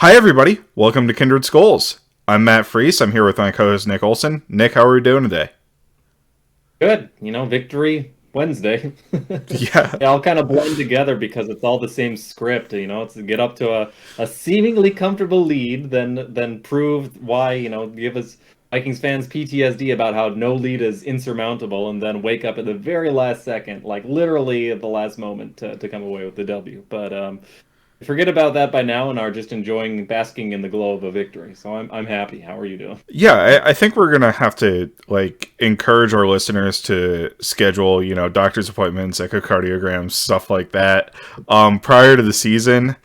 Hi, everybody. Welcome to Kindred Skulls. I'm Matt Freese. I'm here with my co-host Nick Olson. Nick, how are we doing today? Good. Victory Wednesday. Yeah, They all kind of blend together because it's all the same script. It's to get up to a seemingly comfortable lead, then prove why, give us Vikings fans PTSD about how no lead is insurmountable, and then wake up at the very last second, like literally at the last moment to come away with the W. But forget about that by now and are just enjoying basking in the glow of a victory. So I'm happy. How are you doing? yeah. I think we're gonna have to encourage our listeners to schedule, doctor's appointments, echocardiograms, stuff like that, prior to the season,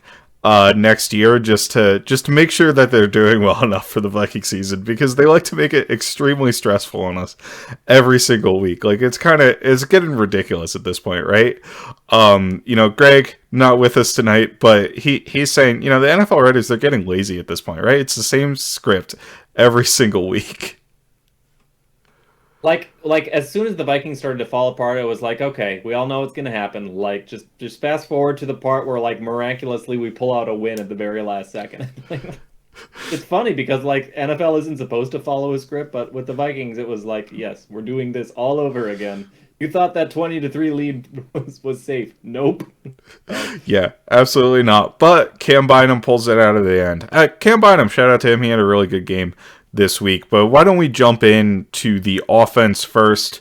next year, just to make sure that they're doing well enough for the Viking season because they like to make it extremely stressful on us every single week. Like it's getting ridiculous at this point, right? Greg not with us tonight, but he's saying, the NFL writers, they're getting lazy at this point, right? It's the same script every single week. Like as soon as the Vikings started to fall apart, it was like, okay, we all know what's gonna happen. Like just fast forward to the part where like miraculously we pull out a win at the very last second. It's funny because like NFL isn't supposed to follow a script, but with the Vikings it was like, yes, we're doing this all over again. You thought that 20-3 lead was safe. Nope. So, Yeah, absolutely not. But Cam Bynum pulls it out of the end. Cam Bynum, shout out to him. He had a really good game this week. But why don't we jump into the offense first?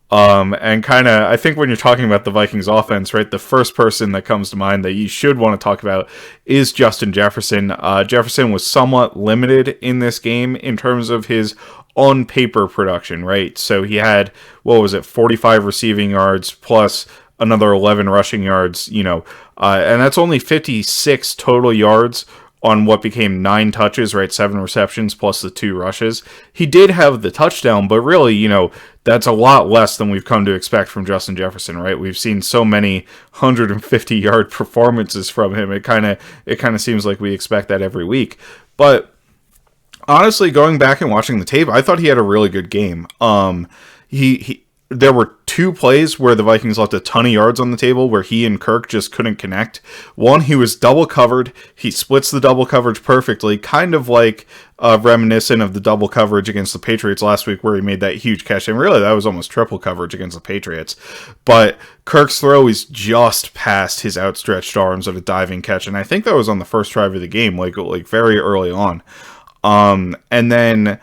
And kind of, I think when you're talking about the Vikings offense, right, the first person that comes to mind that you should want to talk about is Justin Jefferson. Jefferson was somewhat limited in this game in terms of his on paper production, right? So he had, what was it, 45 receiving yards plus another 11 rushing yards, and that's only 56 total yards on what became 9 touches, right? 7 receptions plus the 2 rushes. He did have the touchdown, but really, that's a lot less than we've come to expect from Justin Jefferson, right? We've seen so many 150-yard performances from him. It kind of seems like we expect that every week. But honestly, going back and watching the tape, I thought he had a really good game. He there were 2 plays where the Vikings left a ton of yards on the table where he and Kirk just couldn't connect. One, he was double covered. He splits the double coverage perfectly, kind of like reminiscent of the double coverage against the Patriots last week where he made that huge catch. And really, that was almost triple coverage against the Patriots. But Kirk's throw is just past his outstretched arms at a diving catch. And I think that was on the first drive of the game, like very early on. And then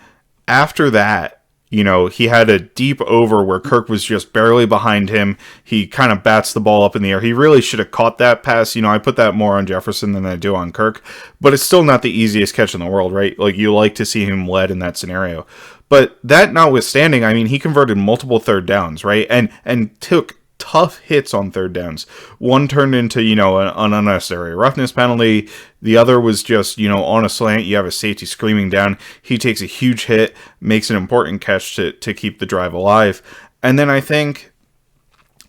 after that, he had a deep over where Kirk was just barely behind him. He kind of bats the ball up in the air. He really should have caught that pass. I put that more on Jefferson than I do on Kirk, but it's still not the easiest catch in the world, right? Like, you like to see him led in that scenario. But that notwithstanding, I mean, he converted multiple third downs, right? And took tough hits on third downs. One turned into, an unnecessary roughness penalty. The other was just, on a slant, you have a safety screaming down. He takes a huge hit, makes an important catch to keep the drive alive. And then I think,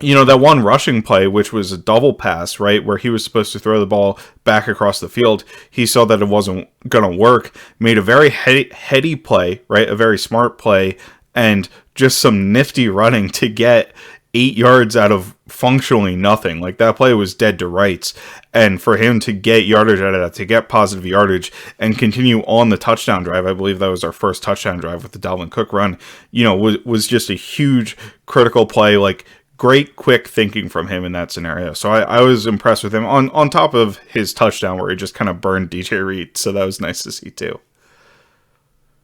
that one rushing play, which was a double pass, right, where he was supposed to throw the ball back across the field. He saw that it wasn't going to work, made a very heady play, right, a very smart play, and just some nifty running to get 8 yards out of functionally nothing. Like, that play was dead to rights. And for him to get yardage out of that, to get positive yardage and continue on the touchdown drive, I believe that was our first touchdown drive with the Dalvin Cook run, was just a huge critical play. Like, great quick thinking from him in that scenario. So I was impressed with him on top of his touchdown where he just kind of burned DJ Reed. So that was nice to see too.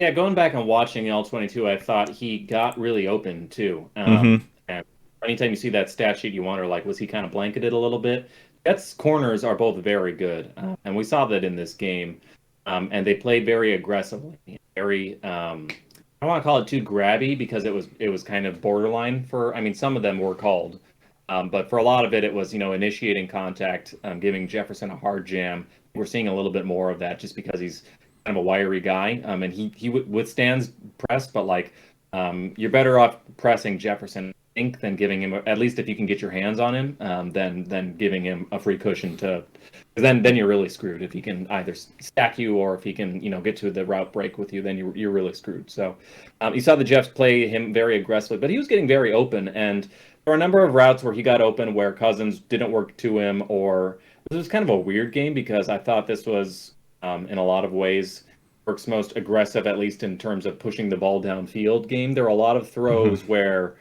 yeah, going back and watching the All-22, I thought he got really open too. Mm-hmm. And anytime you see that stat sheet, you wonder, like, was he kind of blanketed a little bit? Jets corners are both very good, and we saw that in this game. And they played very aggressively, very. I don't want to call it too grabby because it was kind of borderline for. I mean, some of them were called, but for a lot of it, it was initiating contact, giving Jefferson a hard jam. We're seeing a little bit more of that just because he's kind of a wiry guy, and he withstands press, but like you're better off pressing Jefferson, I think, than giving him at least if you can get your hands on him, than giving him a free cushion to. Then you're really screwed if he can either stack you or if he can get to the route break with you. Then you're really screwed. So you saw the Jets play him very aggressively, but he was getting very open, and there were a number of routes where he got open where Cousins didn't work to him, or it was kind of a weird game because I thought this was in a lot of ways. Kirk's most aggressive, at least in terms of pushing the ball downfield game. There were a lot of Hmm. throws where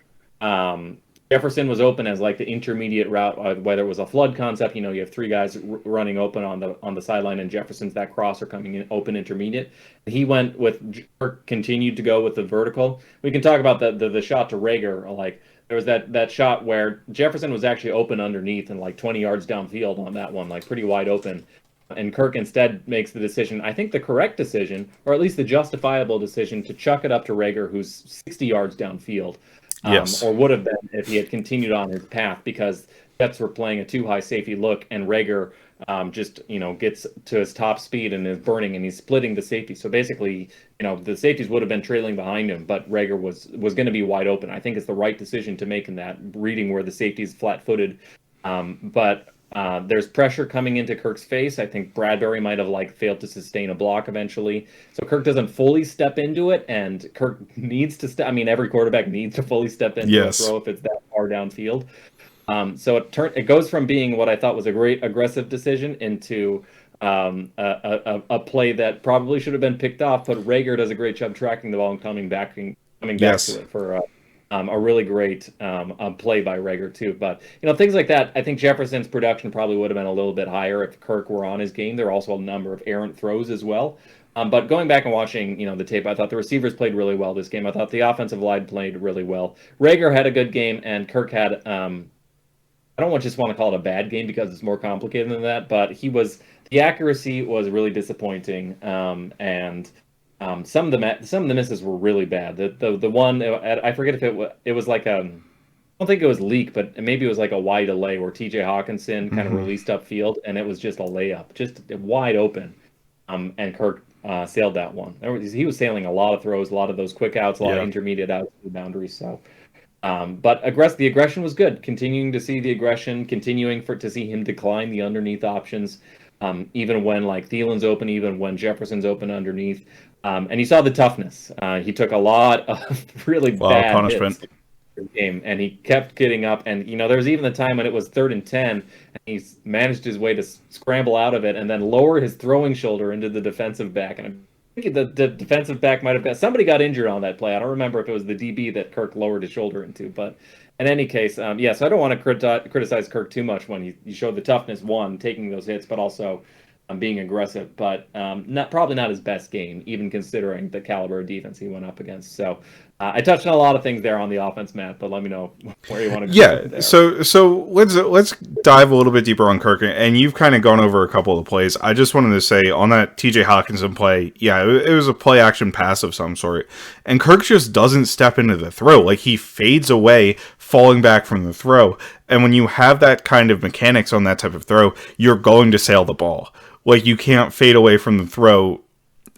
Jefferson was open as like the intermediate route, whether it was a flood concept. You have three guys running open on the sideline, and Jefferson's that crosser coming in open intermediate. He went with Kirk continued to go with the vertical. We can talk about the shot to Rager. Like there was that shot where Jefferson was actually open underneath and like 20 yards downfield on that one, like pretty wide open. And Kirk instead makes the decision, I think the correct decision, or at least the justifiable decision, to chuck it up to Rager, who's 60 yards downfield, Yes. or would have been if he had continued on his path, because Jets were playing a too high safety look, and Rager just gets to his top speed and is burning, and he's splitting the safety. So basically, the safeties would have been trailing behind him, but Rager was going to be wide open. I think it's the right decision to make in that reading where the safety's flat-footed, but. There's pressure coming into Kirk's face. I think Bradbury might have failed to sustain a block eventually. So Kirk doesn't fully step into it, and Kirk needs to step. I mean, every quarterback needs to fully step into a Yes. throw if it's that far downfield. So it goes from being what I thought was a great aggressive decision into a play that probably should have been picked off, but Rager does a great job tracking the ball and coming back Yes. to it for a really great play by Rager too. But things like that. I think Jefferson's production probably would have been a little bit higher if Kirk were on his game. There are also a number of errant throws as well. But going back and watching, the tape, I thought the receivers played really well this game. I thought the offensive line played really well. Rager had a good game, and Kirk had. I don't just want to call it a bad game because it's more complicated than that. But the accuracy was really disappointing, and some of the misses were really bad. The one I forget if it was like I don't think it was leak, but maybe it was like a wide delay where T.J. Hawkinson kind of Hmm. released upfield, and it was just a layup, just wide open. And Kirk sailed that one. He was sailing a lot of throws, a lot of those quick outs, a lot of Yeah. intermediate outs to the boundaries. So, but the aggression was good. Continuing to see the aggression, continuing to see him decline the underneath options, even when Thielen's open, even when Jefferson's open underneath. And you saw the toughness. He took a lot of really A lot of bad hits punishment. in the game, and he kept getting up. And there was even the time when it was 3rd and 10, and he managed his way to scramble out of it and then lower his throwing shoulder into the defensive back. And I think the defensive back might have somebody got injured on that play. I don't remember if it was the DB that Kirk lowered his shoulder into, but in any case, so I don't want to criticize Kirk too much when he showed the toughness, one, taking those hits, but also being aggressive. But probably not his best game, even considering the caliber of defense he went up against. So I touched on a lot of things there on the offense, Matt, but let me know where you want to go Yeah, there. so let's dive a little bit deeper on Kirk, and you've kind of gone over a couple of the plays. I just wanted to say on that T.J. Hawkinson play, yeah, it was a play action pass of some sort, and Kirk just doesn't step into the throw. Like he fades away, falling back from the throw, and when you have that kind of mechanics on that type of throw, you're going to sail the ball. Like you can't fade away from the throw,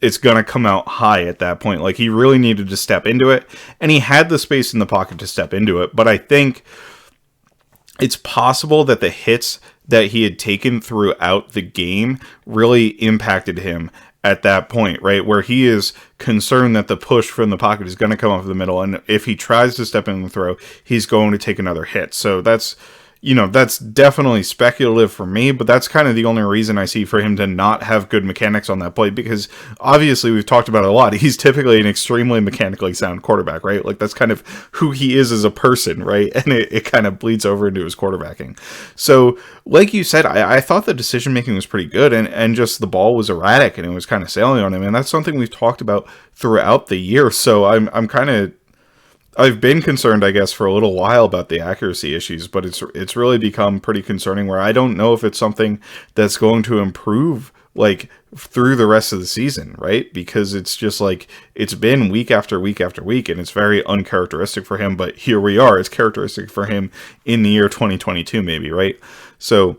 it's going to come out high at that point. Like he really needed to step into it, and he had the space in the pocket to step into it. But I think it's possible that the hits that he had taken throughout the game really impacted him at that point, right? Where he is concerned that the push from the pocket is going to come off the middle. And if he tries to step in the throw, he's going to take another hit. So that's definitely speculative for me, but that's kind of the only reason I see for him to not have good mechanics on that play, because obviously we've talked about it a lot. He's typically an extremely mechanically sound quarterback, right? Like that's kind of who he is as a person, right? And it kind of bleeds over into his quarterbacking. So like you said, I thought the decision making was pretty good, and just the ball was erratic and it was kind of sailing on him. And that's something we've talked about throughout the year. So I've been concerned, I guess, for a little while about the accuracy issues, but it's really become pretty concerning where I don't know if it's something that's going to improve through the rest of the season, right? Because it's just it's been week after week after week, and it's very uncharacteristic for him, but here we are. It's characteristic for him in the year 2022 maybe, right? So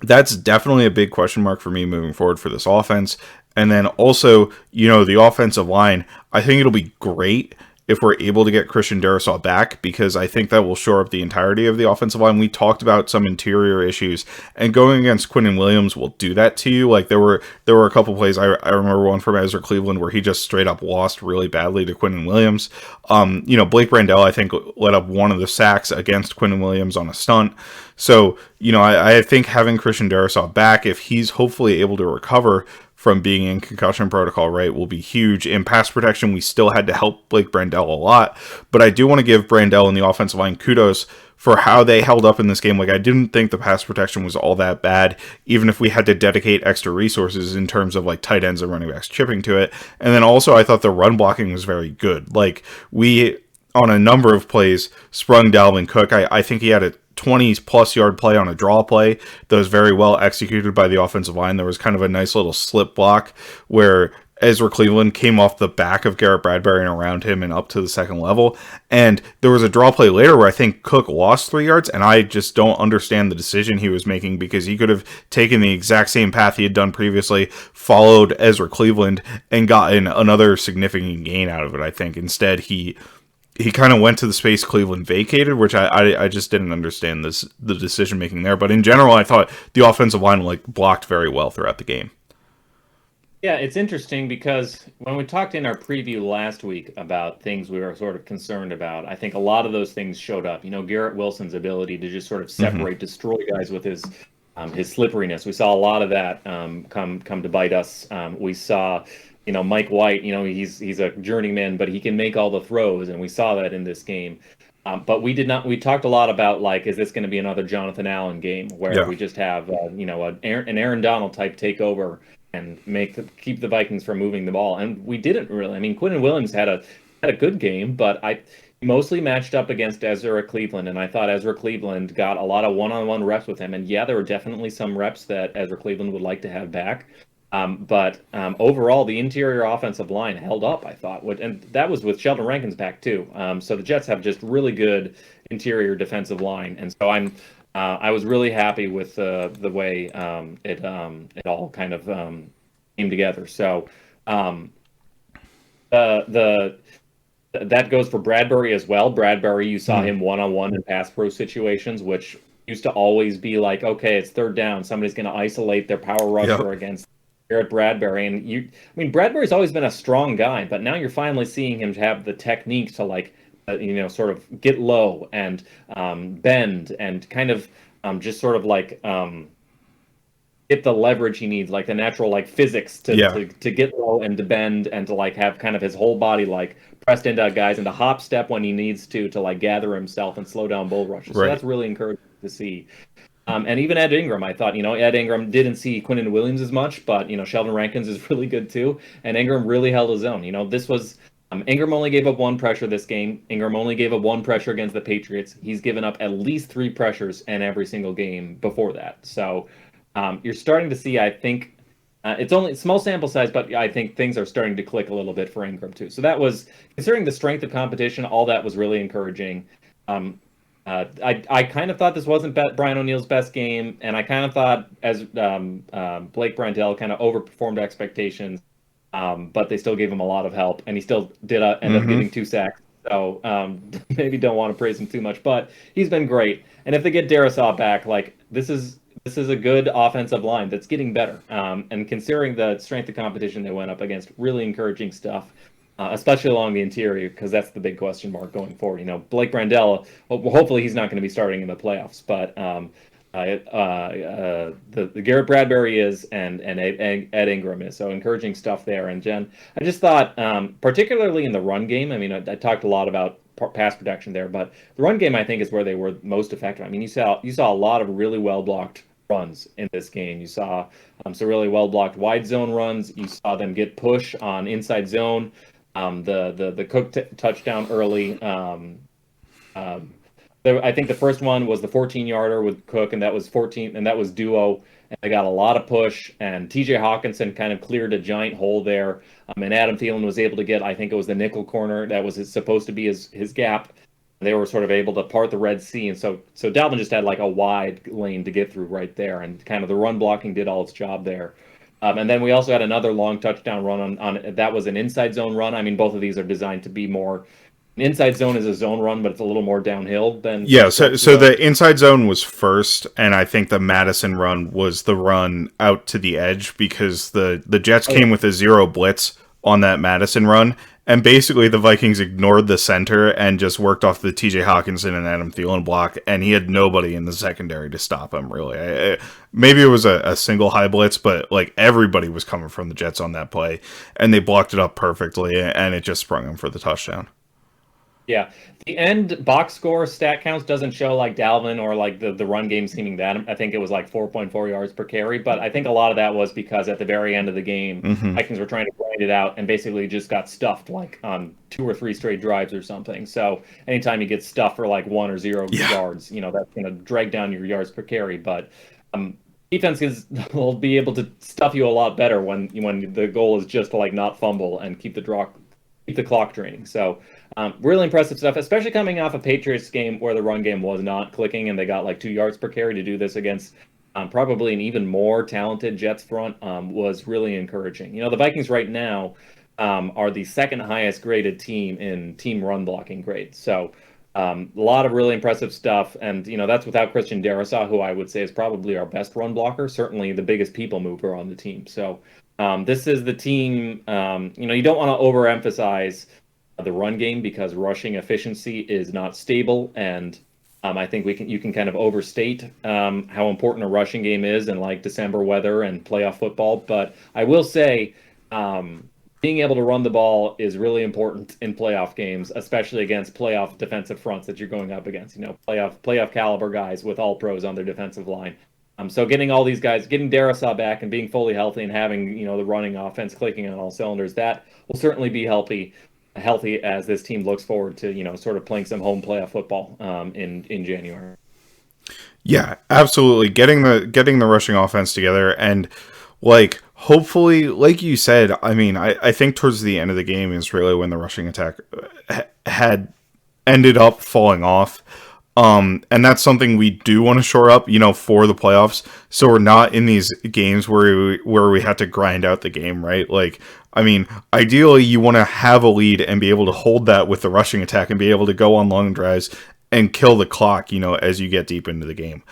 that's definitely a big question mark for me moving forward for this offense. And then also, the offensive line, I think it'll be great if we're able to get Christian Darrisaw back, because I think that will shore up the entirety of the offensive line. We talked about some interior issues, and going against Quinnen Williams will do that to you. Like there were a couple plays. I remember one from Ezra Cleveland where he just straight up lost really badly to Quinnen Williams. Blake Brandel, I think, let up one of the sacks against Quinnen Williams on a stunt. So, I think having Christian Darrisaw back, if he's hopefully able to recover from being in concussion protocol, right, will be huge. In pass protection, we still had to help Blake Brandel a lot, but I do want to give Brandel and the offensive line kudos for how they held up in this game. Like, I didn't think the pass protection was all that bad, even if we had to dedicate extra resources in terms of like tight ends and running backs chipping to it. And then also I thought the run blocking was very good. Like, we, on a number of plays, sprung Dalvin Cook. I think he had a 20-plus yard play on a draw play that was very well executed by the offensive line. There was kind of a nice little slip block where Ezra Cleveland came off the back of Garrett Bradbury and around him and up to the second level. And there was a draw play later where I think Cook lost 3 yards, and I just don't understand the decision he was making, because he could have taken the exact same path he had done previously, followed Ezra Cleveland, and gotten another significant gain out of it, I think. Instead, he kind of went to the space Cleveland vacated, which I just didn't understand the decision making there. But in general, I thought the offensive line blocked very well throughout the game. Yeah, it's interesting because when we talked in our preview last week about things we were sort of concerned about, I think a lot of those things showed up. Garrett Wilson's ability to just sort of separate, destroy guys with his slipperiness. We saw a lot of that come to bite us. We saw, Mike White. He's a journeyman, but he can make all the throws, and we saw that in this game. But we did not. We talked a lot about, like, is this going to be another Jonathan Allen game where we just have an Aaron Donald type takeover and keep the Vikings from moving the ball? And we didn't really. I mean, Quinnen Williams had a good game, but I mostly matched up against Ezra Cleveland, and I thought Ezra Cleveland got a lot of one-on-one reps with him. And yeah, there were definitely some reps that Ezra Cleveland would like to have back. But overall, the interior offensive line held up, I thought. And that was with Sheldon Rankins back, too. So the Jets have just really good interior defensive line. And so I was really happy with the way it all kind of came together. So that goes for Bradbury as well. Bradbury, you saw him one-on-one in pass pro situations, which used to always be like, okay, it's third down. Somebody's going to isolate their power rusher against Garrett Bradbury. And Bradbury's always been a strong guy, but now you're finally seeing him have the technique to sort of get low and bend and kind of just sort of get the leverage he needs, like the natural physics to get low and to bend and to have kind of his whole body pressed into guys and to hop step when he needs to gather himself and slow down bull rushes. So that's really encouraging to see. And even Ed Ingram, I thought, Ed Ingram didn't see Quinnen Williams as much, but, Sheldon Rankins is really good too. And Ingram really held his own. This was, Ingram only gave up 1 pressure this game. Ingram only gave up 1 pressure against the Patriots. He's given up at least 3 pressures in every single game before that. So you're starting to see, I think, it's only small sample size, but I think things are starting to click a little bit for Ingram too. So that was, considering the strength of competition, all that was really encouraging. I kind of thought this wasn't Brian O'Neill's best game, and I kind of thought as Blake Brandel kind of overperformed expectations, but they still gave him a lot of help, and he still did end up getting 2 sacks. So maybe don't want to praise him too much, but he's been great. And if they get Darisaw back, this is a good offensive line that's getting better. And considering the strength of competition they went up against, really encouraging stuff. Especially along the interior, because that's the big question mark going forward. Blake Brandel, hopefully he's not going to be starting in the playoffs, but the Garrett Bradbury is, and Ed Ingram is. So encouraging stuff there. And Jen, I just thought, particularly in the run game, I talked a lot about pass protection there, but the run game I think is where they were most effective. You saw a lot of really well blocked runs in this game. You saw some really well blocked wide zone runs. You saw them get push on inside zone. The Cook touchdown early. I think the first one was the 14-yarder with Cook, and that was 14, and that was duo. And they got a lot of push, and T.J. Hawkinson kind of cleared a giant hole there. And Adam Thielen was able to get, I think it was the nickel corner that was supposed to be his gap. They were sort of able to part the Red Sea, and so Dalvin just had a wide lane to get through right there, and kind of the run blocking did all its job there. And then we also had another long touchdown run on that was an inside zone run. Both of these are designed to be more. An inside zone is a zone run, but it's a little more downhill than. Yeah, so the inside zone was first, and I think the Madison run was the run out to the edge because the Jets came with a 0 blitz on that Madison run, And basically, the Vikings ignored the center and just worked off the T.J. Hawkinson and Adam Thielen block, and he had nobody in the secondary to stop him. Really, maybe it was a single high blitz, but like everybody was coming from the Jets on that play, and they blocked it up perfectly, and it just sprung him for the touchdown. Yeah, the end box score stat counts doesn't show like Dalvin or like the run game seeming that. I think it was like 4.4 yards per carry, but I think a lot of that was because at the very end of the game, Vikings were trying to grind it out and basically just got stuffed like on 2 or 3 straight drives or something. So anytime you get stuffed for like 1 or 0 yards, that's going to drag down your yards per carry. But defense will be able to stuff you a lot better when the goal is just to like not fumble and keep the clock draining. So really impressive stuff, especially coming off a Patriots game where the run game was not clicking and they got like 2 yards per carry. To do this against probably an even more talented Jets front was really encouraging. The Vikings right now are the second highest graded team in team run blocking grade. So a lot of really impressive stuff. And, that's without Christian Darrisaw, who I would say is probably our best run blocker, certainly the biggest people mover on the team. So this is the team, you don't want to overemphasize the run game because rushing efficiency is not stable. And I think you can kind of overstate how important a rushing game is in like December weather and playoff football. But I will say being able to run the ball is really important in playoff games, especially against playoff defensive fronts that you're going up against, playoff caliber guys with all pros on their defensive line. So getting all these guys, getting Darrisaw back and being fully healthy and having, the running offense clicking on all cylinders, that will certainly be healthy as this team looks forward to, sort of playing some home playoff football in January. Yeah, absolutely. Getting the rushing offense together and like hopefully, like you said, I mean, I think towards the end of the game is really when the rushing attack had ended up falling off. And that's something we do want to shore up, for the playoffs. So we're not in these games where we have to grind out the game, right? Like, I mean, ideally you want to have a lead and be able to hold that with the rushing attack and be able to go on long drives and kill the clock, as you get deep into the game.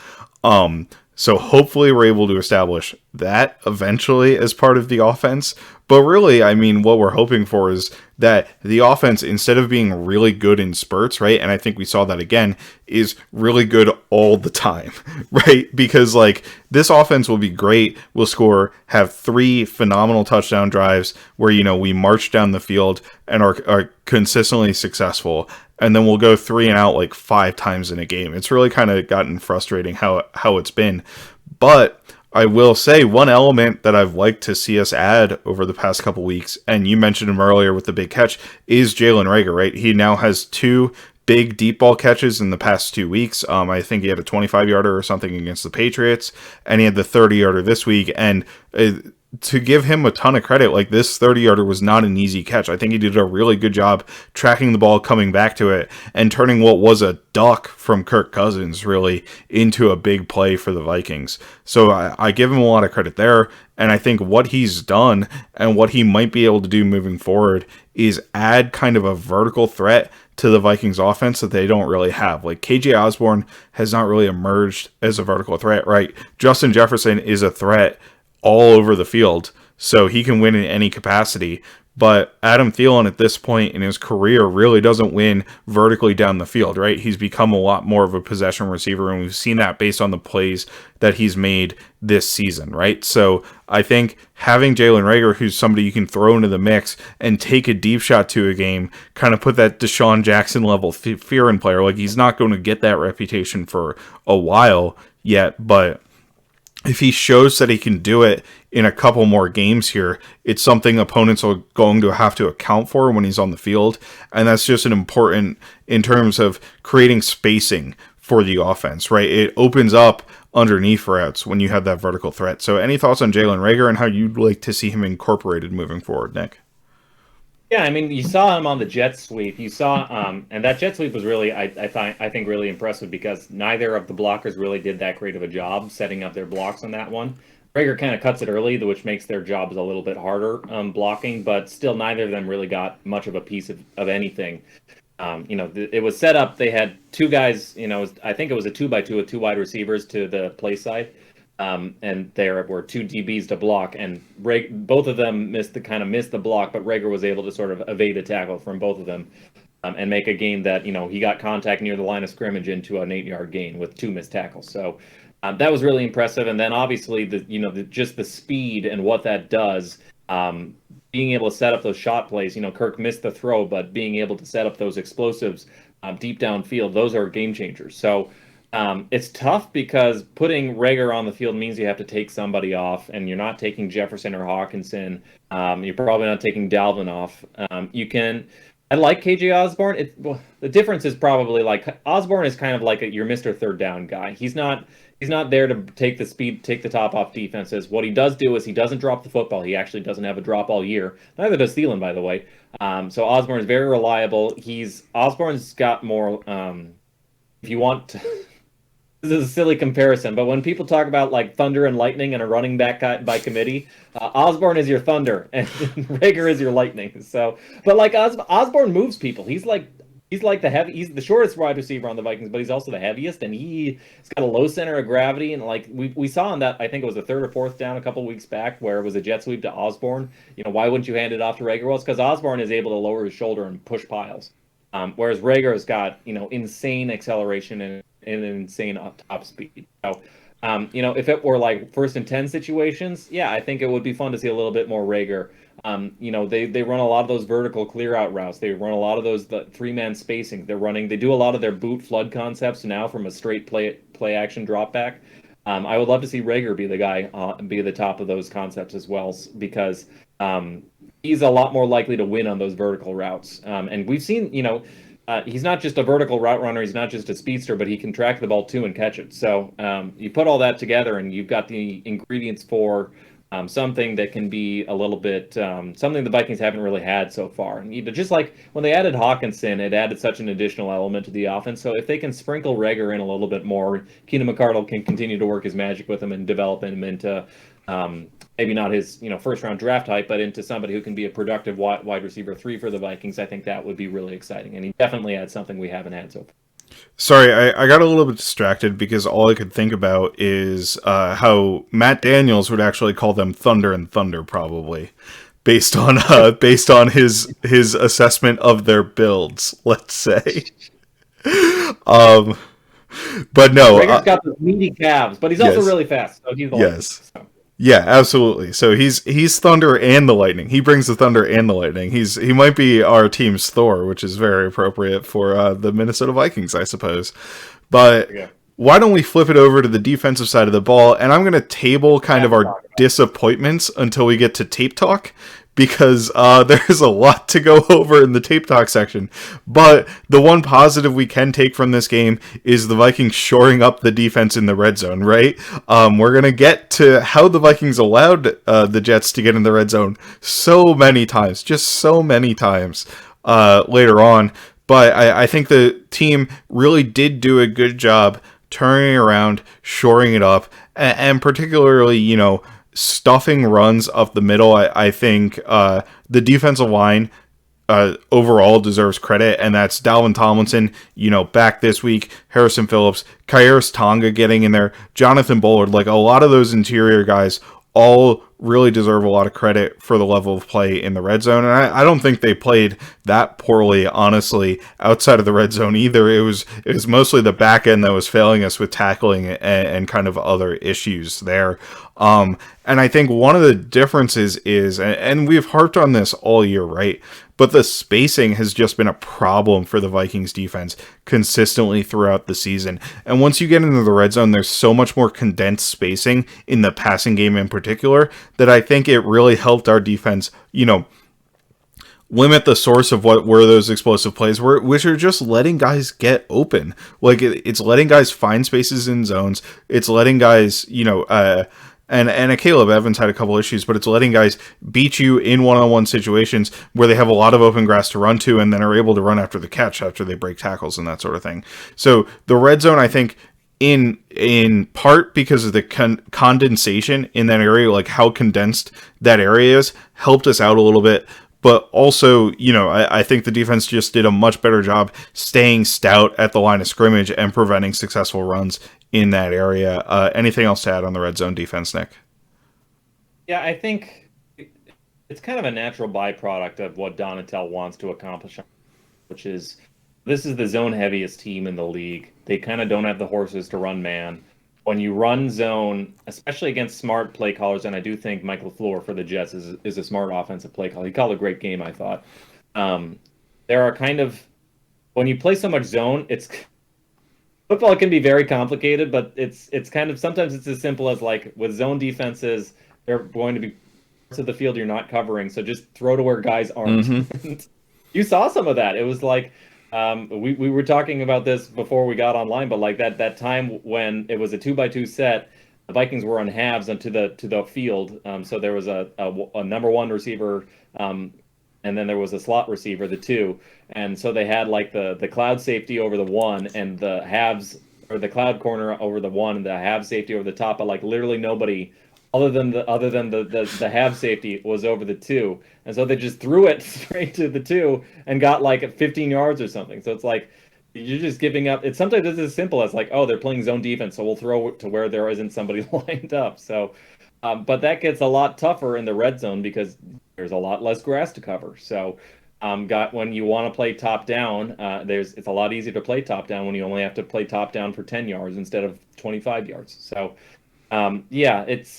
So hopefully we're able to establish that eventually as part of the offense. But really, I mean, what we're hoping for is that the offense, instead of being really good in spurts, right? And I think we saw that again, is really good all the time, right? Because like this offense will be great. We'll have 3 phenomenal touchdown drives where, we march down the field and are consistently successful. And then we'll go 3 and out like 5 times in a game. It's really kind of gotten frustrating how it's been. But I will say one element that I've liked to see us add over the past couple weeks, and you mentioned him earlier with the big catch, is Jalen Reagor, right? He now has 2 big deep ball catches in the past 2 weeks. I think he had a 25-yarder or something against the Patriots, and he had the 30-yarder this week. And to give him a ton of credit, like this 30-yarder was not an easy catch. I think he did a really good job tracking the ball, coming back to it, and turning what was a duck from Kirk Cousins really into a big play for the Vikings. So I give him a lot of credit there, and I think what he's done and what he might be able to do moving forward is add kind of a vertical threat to the Vikings offense that they don't really have. Like KJ Osborne has not really emerged as a vertical threat, right? Justin Jefferson is a threat all over the field, so he can win in any capacity. But Adam Thielen at this point in his career really doesn't win vertically down the field, right? He's become a lot more of a possession receiver, and we've seen that based on the plays that he's made this season, right? So I think having Jalen Reagor, who's somebody you can throw into the mix and take a deep shot to a game, kind of put that Deshaun Jackson level fear in player. Like, he's not going to get that reputation for a while yet, but if he shows that he can do it in a couple more games here, it's something opponents are going to have to account for when he's on the field. And that's just an important in terms of creating spacing for the offense, right? It opens up underneath routes when you have that vertical threat. So any thoughts on Jalen Reagor and how you'd like to see him incorporated moving forward, Nick? Yeah, I mean, you saw him on the jet sweep. You saw, and that jet sweep was really, I think, really impressive because neither of the blockers really did that great of a job setting up their blocks on that one. Reagor kind of cuts it early, which makes their jobs a little bit harder blocking, but still neither of them really got much of a piece of anything. It was set up. They had 2 guys. I think it was a 2x2 with 2 wide receivers to the play side. and there were two DBs to block, and both of them missed the block, but Rager was able to sort of evade a tackle from both of them, and make a gain that he got contact near the line of scrimmage into an 8-yard gain with 2 missed tackles. So that was really impressive. And then obviously just the speed and what that does. Being able to set up those shot plays, Kirk missed the throw, but being able to set up those explosives deep downfield, those are game changers. So it's tough because putting Rager on the field means you have to take somebody off, and you're not taking Jefferson or Hawkinson. You're probably not taking Dalvin off. I like KJ Osborne. The difference is probably like Osborne is kind of like your Mr. Third Down guy. He's not there to take the top off defenses. What he does do is he doesn't drop the football. He actually doesn't have a drop all year. Neither does Thielen, by the way. So Osborne is very reliable. Osborne's got more. If you want to, this is a silly comparison, but when people talk about like thunder and lightning and a running back by committee, Osborne is your thunder and Rager is your lightning. So, but like Osborne moves people. He's like he's the shortest wide receiver on the Vikings, but he's also the heaviest, and he's got a low center of gravity. And like we saw on that, I think it was the third or fourth down a couple of weeks back where it was a jet sweep to Osborne. Why wouldn't you hand it off to Rager? Well, it's because Osborne is able to lower his shoulder and push piles, whereas Rager has got insane acceleration and an insane top speed. So, if it were like 1st and 10 situations, yeah, I think it would be fun to see a little bit more Rager. They run a lot of those vertical clear out routes. They run a lot of those 3-man spacing. They do a lot of their boot flood concepts now from a straight play action drop back. I would love to see Rager be the guy, be the top of those concepts as well, because he's a lot more likely to win on those vertical routes. And we've seen, he's not just a vertical route runner. He's not just a speedster, but he can track the ball too and catch it. So you put all that together, and you've got the ingredients for something that can be a little bit something the Vikings haven't really had so far. And just like when they added Hawkinson, it added such an additional element to the offense. So if they can sprinkle Rager in a little bit more, Keenan McCardle can continue to work his magic with him and develop him into maybe not his first round draft type, but into somebody who can be a productive wide receiver 3 for the Vikings. I think that would be really exciting, and he definitely adds something we haven't had so far. Sorry, I got a little bit distracted because all I could think about is how Matt Daniels would actually call them Thunder and Thunder, probably based on his assessment of their builds, let's say. But no, Rager's got those meaty calves, but he's also really fast. So he's Yeah, absolutely. So he's Thunder and the Lightning. He brings the Thunder and the Lightning. He might be our team's Thor, which is very appropriate for the Minnesota Vikings, I suppose. But why don't we flip it over to the defensive side of the ball? And I'm going to table kind of our disappointments until we get to tape talk, because there's a lot to go over in the tape talk section. But the one positive we can take from this game is the Vikings shoring up the defense in the red zone, right? We're going to get to how the Vikings allowed the Jets to get in the red zone so many times later on. But I think the team really did do a good job turning around, shoring it up, and particularly, stuffing runs up the middle. I think the defensive line overall deserves credit, and that's Dalvin Tomlinson, back this week, Harrison Phillips, Kairos Tonga getting in there, Jonathan Bullard, like a lot of those interior guys all really deserve a lot of credit for the level of play in the red zone. And I don't think they played that poorly, honestly, outside of the red zone either. It was mostly the back end that was failing us with tackling and kind of other issues there. And I think one of the differences is, and we've harped on this all year, right? But the spacing has just been a problem for the Vikings defense consistently throughout the season. And once you get into the red zone, there's so much more condensed spacing in the passing game in particular that I think it really helped our defense, limit the source of what were those explosive plays, which are just letting guys get open. Like it's letting guys find spaces in zones. It's letting guys, and Caleb Evans had a couple issues, but it's letting guys beat you in one-on-one situations where they have a lot of open grass to run to and then are able to run after the catch after they break tackles and that sort of thing. So the red zone, I think, in part because of the condensation in that area, like how condensed that area is, helped us out a little bit. but also, I think the defense just did a much better job staying stout at the line of scrimmage and preventing successful runs in that area. Anything else to add on the red zone defense, Nick? Yeah, I think it's kind of a natural byproduct of what Donatel wants to accomplish, which is this is the zone heaviest team in the league. They kind of don't have the horses to run man. When you run zone, especially against smart play callers, and I do think Michael LaFleur for the Jets is a smart offensive play caller. He called a great game, I thought. There are kind of when you play so much zone, it's football can be very complicated, but it's kind of sometimes it's as simple as like with zone defenses, they're going to be parts of the field you're not covering, so just throw to where guys aren't. Mm-hmm. You saw some of that. It was like we were talking about this before we got online, but like that time when it was a 2x2 set, the Vikings were on halves onto the field. So there was a number one receiver, and then there was a slot receiver, the two, and so they had like the cloud safety over the one and the halves or the cloud corner over the one and the half safety over the top, but like literally nobody other than the half safety was over the two. And so they just threw it straight to the two and got like 15 yards or something. So it's like you're just giving up. It's sometimes it's as simple as like, oh, they're playing zone defense, so we'll throw it to where there isn't somebody lined up. So, but that gets a lot tougher in the red zone because there's a lot less grass to cover. So, when you want to play top down, it's a lot easier to play top down when you only have to play top down for 10 yards instead of 25 yards. So. Yeah, it's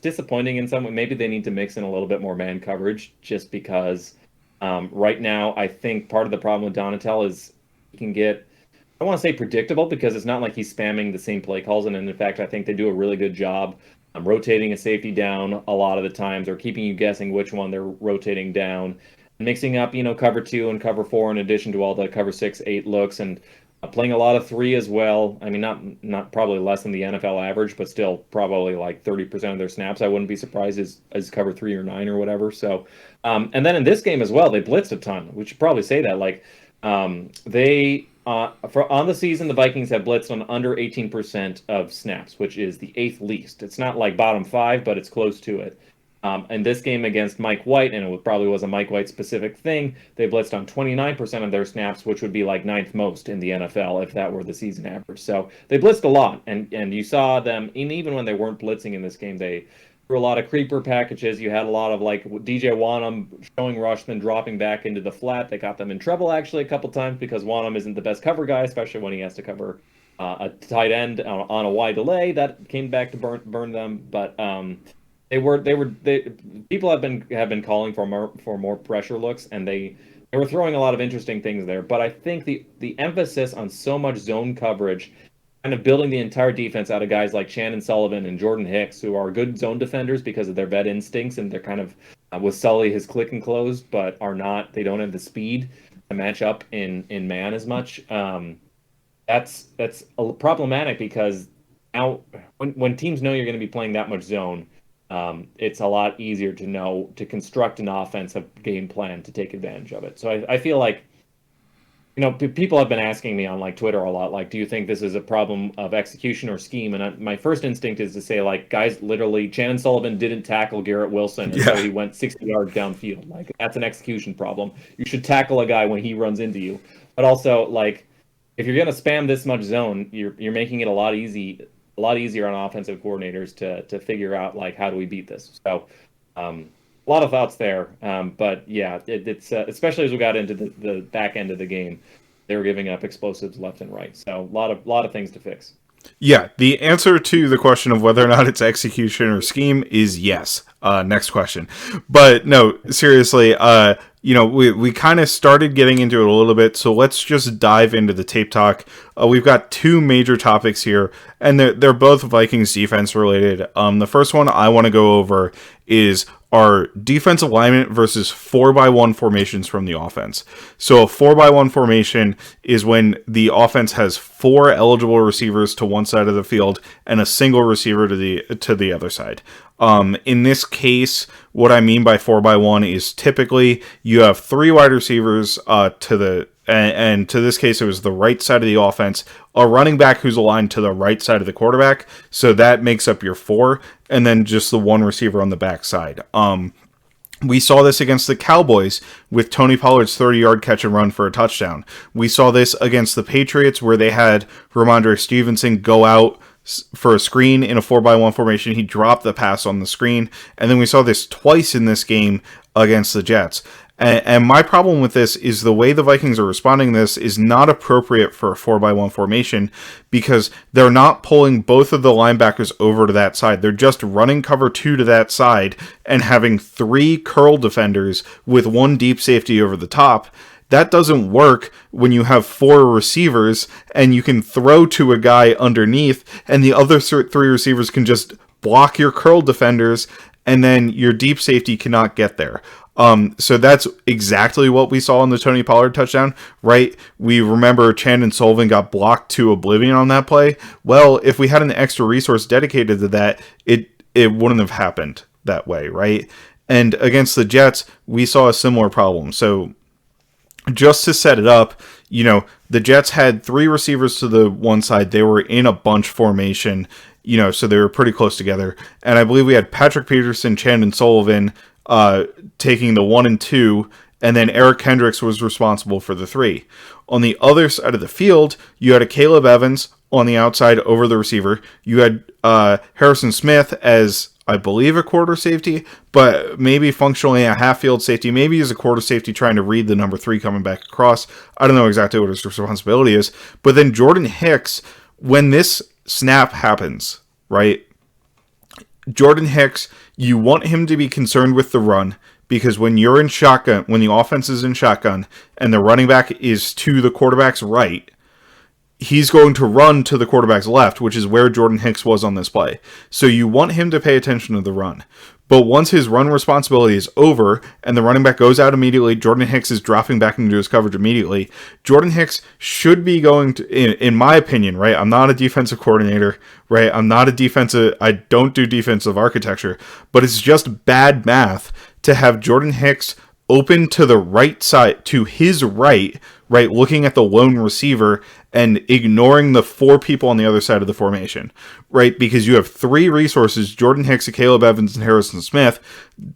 disappointing in some way. Maybe they need to mix in a little bit more man coverage just because right now I think part of the problem with Donatel is he can get, I don't want to say predictable because it's not like he's spamming the same play calls. And in fact, I think they do a really good job rotating a safety down a lot of the times or keeping you guessing which one they're rotating down, mixing up, cover 2 and cover 4 in addition to all the cover 6, 8 looks and playing a lot of 3 as well. I mean, not probably less than the NFL average, but still probably like 30% of their snaps. I wouldn't be surprised as cover 3 or 9 or whatever. So, and then in this game as well, they blitzed a ton. We should probably say that. Like, they on the season, the Vikings have blitzed on under 18% of snaps, which is the 8th least. It's not like bottom 5, but it's close to it. In this game against Mike White, and it probably was a Mike White specific thing, they blitzed on 29% of their snaps, which would be like 9th most in the NFL if that were the season average. So they blitzed a lot, and you saw them, and even when they weren't blitzing in this game, they threw a lot of creeper packages. You had a lot of like DJ Wanham showing rush, then dropping back into the flat. They got them in trouble actually a couple times because Wanham isn't the best cover guy, especially when he has to cover a tight end on a wide delay. That came back to burn them, but people have been calling for more pressure looks, and they were throwing a lot of interesting things there. But I think the emphasis on so much zone coverage, kind of building the entire defense out of guys like Shannon Sullivan and Jordan Hicks, who are good zone defenders because of their vet instincts, and they're kind of with Sully his click and close, but they don't have the speed to match up in man as much. That's problematic because now when teams know you're going to be playing that much zone. It's a lot easier to construct an offensive game plan to take advantage of it. So I feel like, people have been asking me on like Twitter a lot, like, do you think this is a problem of execution or scheme? And my first instinct is to say, like, guys, literally, Shannon Sullivan didn't tackle Garrett Wilson until he went 60 yards downfield. Like, that's an execution problem. You should tackle a guy when he runs into you. But also, like, if you're going to spam this much zone, you're making it a lot easier on offensive coordinators to figure out like how do we beat this. So a lot of thoughts there, but yeah, it's especially as we got into the back end of the game, they were giving up explosives left and right. So a lot of things to fix. Yeah, the answer to the question of whether or not it's execution or scheme is yes. Next question. But no, seriously, we kind of started getting into it a little bit, so let's just dive into the tape talk. We've got 2 major topics here, and they're both Vikings defense related. The first one I want to go over is our defensive alignment versus 4x1 formations from the offense. So a 4x1 formation is when the offense has 4 eligible receivers to one side of the field and a single receiver to the other side. In this case, what I mean by 4x1 is typically you have 3 wide receivers and to this case, it was the right side of the offense, a running back who's aligned to the right side of the quarterback. So that makes up your 4, and then just the 1 receiver on the back side. We saw this against the Cowboys with Tony Pollard's 30-yard catch and run for a touchdown. We saw this against the Patriots where they had Ramondre Stevenson go out for a screen in a 4-by-1 formation. He dropped the pass on the screen. And then we saw this twice in this game against the Jets. And my problem with this is the way the Vikings are responding to this is not appropriate for a 4-by-1 formation because they're not pulling both of the linebackers over to that side. They're just running cover 2 to that side and having 3 curl defenders with 1 deep safety over the top. That doesn't work when you have 4 receivers and you can throw to a guy underneath and the other 3 receivers can just block your curl defenders and then your deep safety cannot get there. So that's exactly what we saw in the Tony Pollard touchdown, right? We remember Chandon Sullivan got blocked to oblivion on that play. Well, if we had an extra resource dedicated to that, it wouldn't have happened that way, right? And against the Jets, we saw a similar problem. So just to set it up, the Jets had 3 receivers to the one side. They were in a bunch formation, so they were pretty close together. And I believe we had Patrick Peterson, Chandon Sullivan, taking the 1 and 2, and then Eric Kendricks was responsible for the 3. On the other side of the field, you had a Caleb Evans on the outside over the receiver. You had Harrison Smith as, I believe, a quarter safety, but maybe functionally a half-field safety. Maybe he's a quarter safety trying to read the number 3 coming back across. I don't know exactly what his responsibility is. But then Jordan Hicks, when this snap happens, right? Jordan Hicks, you want him to be concerned with the run because when you're in shotgun, when the offense is in shotgun and the running back is to the quarterback's right, he's going to run to the quarterback's left, which is where Jordan Hicks was on this play. So you want him to pay attention to the run. But once his run responsibility is over and the running back goes out immediately, Jordan Hicks is dropping back into his coverage immediately. Jordan Hicks should be going to, in my opinion, right? I'm not a defensive coordinator, right? I don't do defensive architecture, but it's just bad math to have Jordan Hicks open to the right side, to his right, looking at the lone receiver and ignoring the 4 people on the other side of the formation, right? Because you have 3 resources, Jordan Hicks, Caleb Evans, and Harrison Smith,